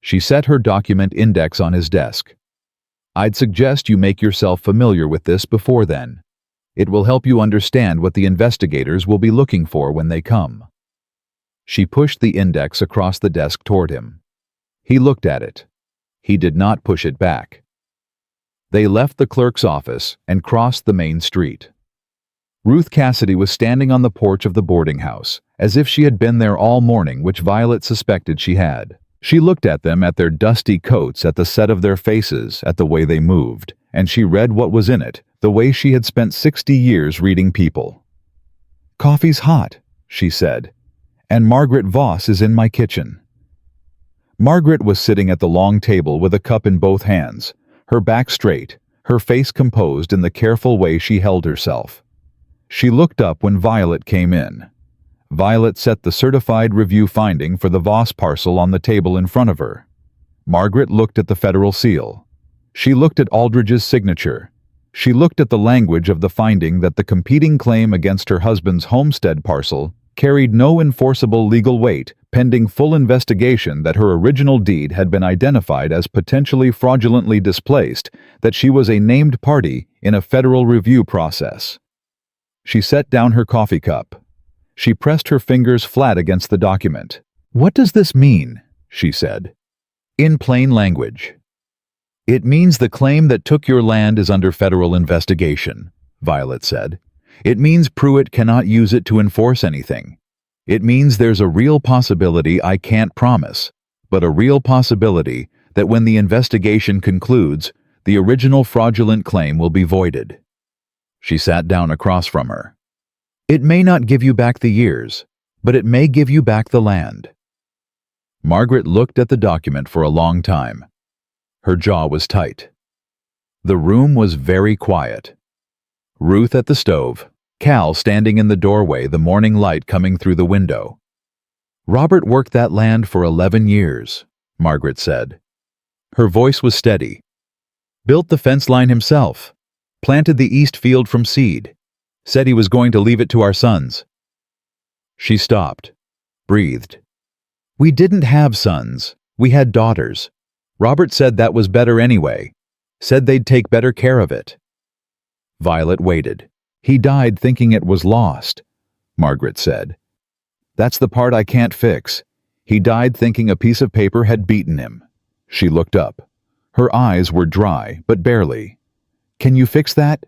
She set her document index on his desk. "I'd suggest you make yourself familiar with this before then. It will help you understand what the investigators will be looking for when they come." She pushed the index across the desk toward him. He looked at it. He did not push it back. They left the clerk's office and crossed the main street. Ruth Cassidy was standing on the porch of the boarding house, as if she had been there all morning, which Violet suspected she had. She looked at them, at their dusty coats, at the set of their faces, at the way they moved, and she read what was in it, the way she had spent 60 years reading people. "Coffee's hot," she said, "and Margaret Voss is in my kitchen." Margaret was sitting at the long table with a cup in both hands, her back straight, her face composed in the careful way she held herself. She looked up when Violet came in. Violet set the certified review finding for the Voss parcel on the table in front of her. Margaret looked at the federal seal. She looked at Aldridge's signature. She looked at the language of the finding that the competing claim against her husband's homestead parcel carried no enforceable legal weight, pending full investigation, that her original deed had been identified as potentially fraudulently displaced, that she was a named party in a federal review process. She set down her coffee cup. She pressed her fingers flat against the document. "What does this mean?" she said. "In plain language." "It means the claim that took your land is under federal investigation," Violet said. "It means Pruitt cannot use it to enforce anything. It means there's a real possibility, I can't promise, but a real possibility that when the investigation concludes, the original fraudulent claim will be voided." She sat down across from her. "It may not give you back the years, but it may give you back the land." Margaret looked at the document for a long time. Her jaw was tight. The room was very quiet. Ruth at the stove, Cal standing in the doorway, the morning light coming through the window. "Robert worked that land for 11 years, Margaret said. Her voice was steady. "Built the fence line himself, planted the east field from seed, said he was going to leave it to our sons." She stopped, breathed. "We didn't have sons, we had daughters. Robert said that was better anyway, said they'd take better care of it." Violet waited. "He died thinking it was lost," Margaret said. "That's the part I can't fix. He died thinking a piece of paper had beaten him." She looked up. Her eyes were dry, but barely. "Can you fix that?"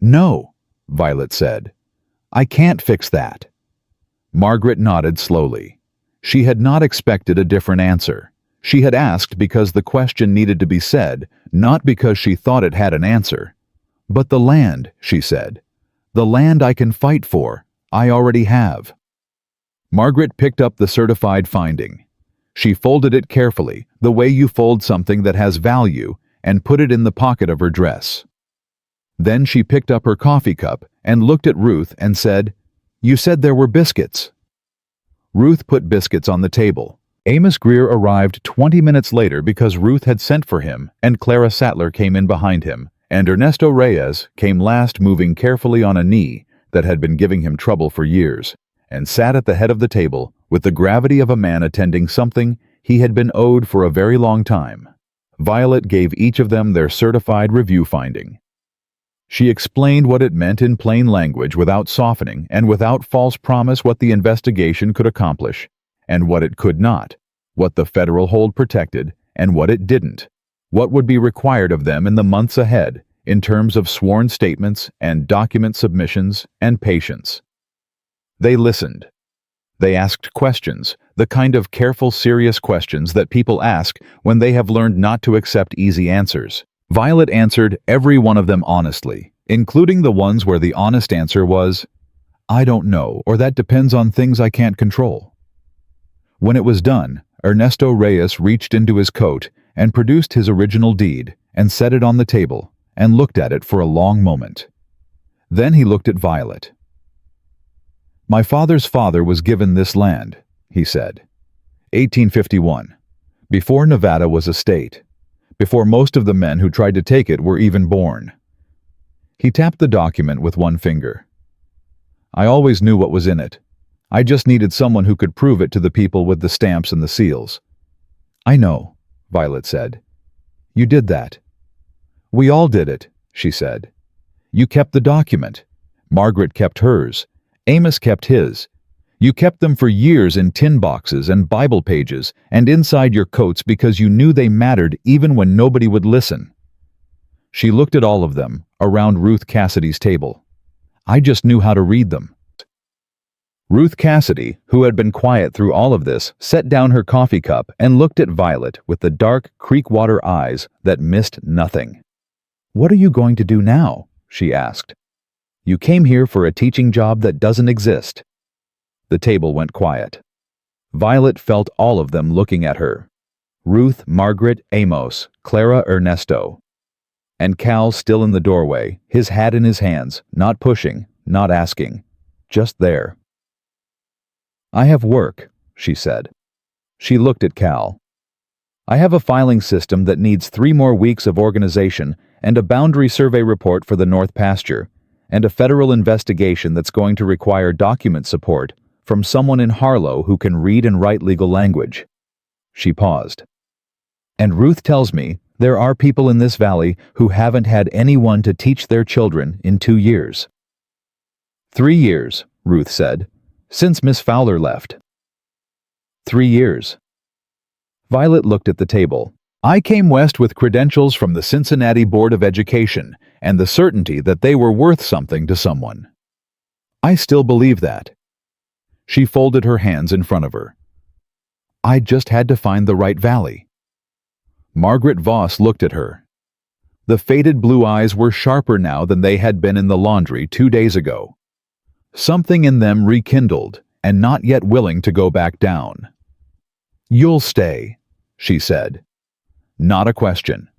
"No," Violet said. "I can't fix that." Margaret nodded slowly. She had not expected a different answer. She had asked because the question needed to be said, not because she thought it had an answer. "But the land," she said. "The land I can fight for, I already have." Margaret picked up the certified finding. She folded it carefully, the way you fold something that has value, and put it in the pocket of her dress. Then she picked up her coffee cup and looked at Ruth and said, "You said there were biscuits." Ruth put biscuits on the table. Amos Greer arrived 20 minutes later because Ruth had sent for him, and Clara Sattler came in behind him, and Ernesto Reyes came last, moving carefully on a knee that had been giving him trouble for years, and sat at the head of the table with the gravity of a man attending something he had been owed for a very long time. Violet gave each of them their certified review finding. She explained what it meant in plain language, without softening and without false promise, what the investigation could accomplish and what it could not, what the federal hold protected and what it didn't, what would be required of them in the months ahead in terms of sworn statements and document submissions and patience. They listened. They asked questions, the kind of careful, serious questions that people ask when they have learned not to accept easy answers. Violet answered every one of them honestly, including the ones where the honest answer was, "I don't know," or "That depends on things I can't control." When it was done, Ernesto Reyes reached into his coat and produced his original deed and set it on the table and looked at it for a long moment. Then he looked at Violet. "My father's father was given this land," he said. 1851. Before Nevada was a state. Before most of the men who tried to take it were even born. He tapped the document with one finger. I always knew what was in it. I just needed someone who could prove it to the people with the stamps and the seals. I know, Violet said. You did that. We all did it, she said. You kept the document. Margaret kept hers. Amos kept his. You kept them for years in tin boxes and Bible pages and inside your coats because you knew they mattered even when nobody would listen. She looked at all of them, around Ruth Cassidy's table. I just knew how to read them. Ruth Cassidy, who had been quiet through all of this, set down her coffee cup and looked at Violet with the dark, creek-water eyes that missed nothing. What are you going to do now? She asked. You came here for a teaching job that doesn't exist. The table went quiet. Violet felt all of them looking at her. Ruth, Margaret, Amos, Clara, Ernesto. And Cal still in the doorway, his hat in his hands, not pushing, not asking, just there. I have work, she said. She looked at Cal. I have a filing system that needs 3 more weeks of organization and a boundary survey report for the North Pasture, and a federal investigation that's going to require document support from someone in Harlow who can read and write legal language. She paused. And Ruth tells me there are people in this valley who haven't had anyone to teach their children in 2 years. 3 years, Ruth said, since Miss Fowler left. 3 years. Violet looked at the table. I came west with credentials from the Cincinnati Board of Education and the certainty that they were worth something to someone. I still believe that. She folded her hands in front of her. I just had to find the right valley. Margaret Voss looked at her. The faded blue eyes were sharper now than they had been in the laundry 2 days ago. Something in them rekindled and not yet willing to go back down. You'll stay, she said. Not a question.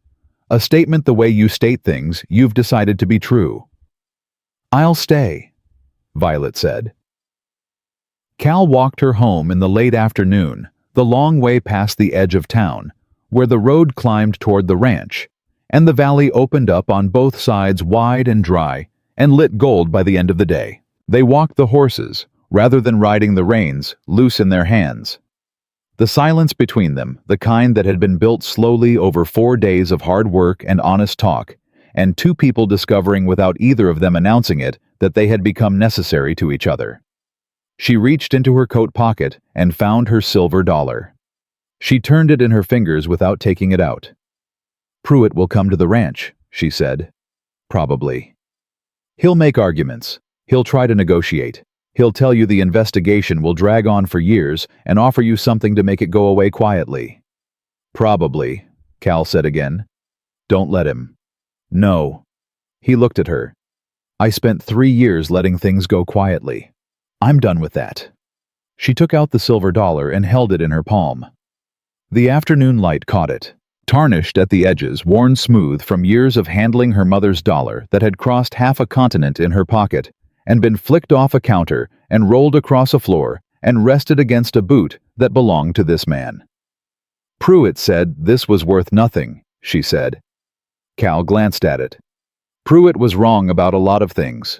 A statement the way you state things you've decided to be true. I'll stay, Violet said. Cal walked her home in the late afternoon, the long way past the edge of town, where the road climbed toward the ranch, and the valley opened up on both sides wide and dry, and lit gold by the end of the day. They walked the horses, rather than riding the reins, loose in their hands. The silence between them, the kind that had been built slowly over 4 days of hard work and honest talk, and 2 people discovering without either of them announcing it that they had become necessary to each other. She reached into her coat pocket and found her silver dollar. She turned it in her fingers without taking it out. Pruitt will come to the ranch, she said. Probably. He'll make arguments. He'll try to negotiate. He'll tell you the investigation will drag on for years and offer you something to make it go away quietly. Probably, Cal said again. Don't let him. No. He looked at her. I spent 3 years letting things go quietly. I'm done with that. She took out the silver dollar and held it in her palm. The afternoon light caught it, tarnished at the edges, worn smooth from years of handling her mother's dollar that had crossed half a continent in her pocket and been flicked off a counter and rolled across a floor and rested against a boot that belonged to this man. Pruitt said this was worth nothing, she said. Cal glanced at it. Pruitt was wrong about a lot of things.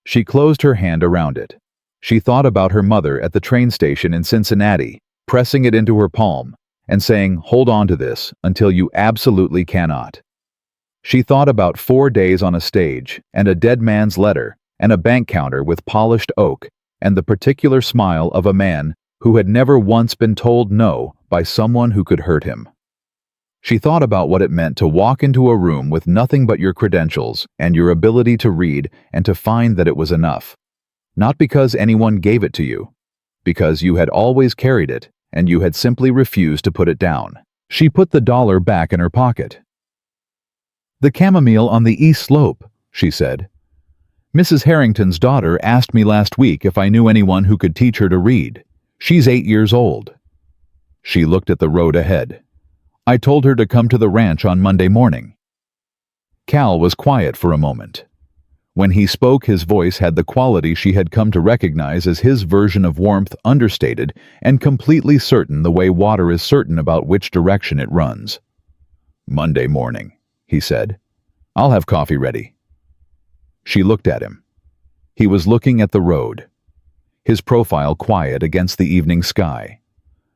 She closed her hand around it. She thought about her mother at the train station in Cincinnati, pressing it into her palm and saying, hold on to this until you absolutely cannot. She thought about 4 days on a stage and a dead man's letter and a bank counter with polished oak and the particular smile of a man who had never once been told no by someone who could hurt him. She thought about what it meant to walk into a room with nothing but your credentials and your ability to read and to find that it was enough. Not because anyone gave it to you, because you had always carried it and you had simply refused to put it down. She put the dollar back in her pocket. The chamomile on the east slope, she said. Mrs. Harrington's daughter asked me last week if I knew anyone who could teach her to read. She's 8 years old. She looked at the road ahead. I told her to come to the ranch on Monday morning. Cal was quiet for a moment. When he spoke, his voice had the quality she had come to recognize as his version of warmth, understated and completely certain, the way water is certain about which direction it runs. "Monday morning," he said. "I'll have coffee ready." She looked at him. He was looking at the road, his profile quiet against the evening sky,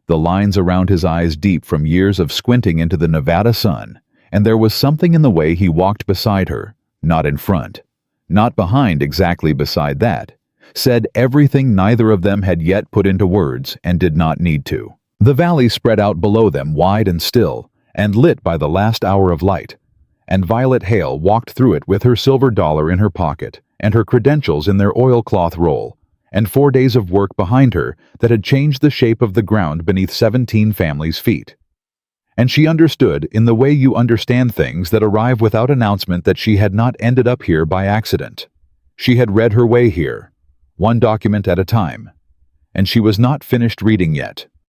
the lines around his eyes deep from years of squinting into the Nevada sun, and there was something in the way he walked beside her, not in front, not behind, exactly beside that, said everything neither of them had yet put into words and did not need to. The valley spread out below them, wide and still, and lit by the last hour of light, and Violet Hale walked through it with her silver dollar in her pocket and her credentials in their oilcloth roll, and 4 days of work behind her that had changed the shape of the ground beneath 17 families' feet. And she understood, in the way you understand things that arrive without announcement, that she had not ended up here by accident. She had read her way here, one document at a time, and she was not finished reading yet.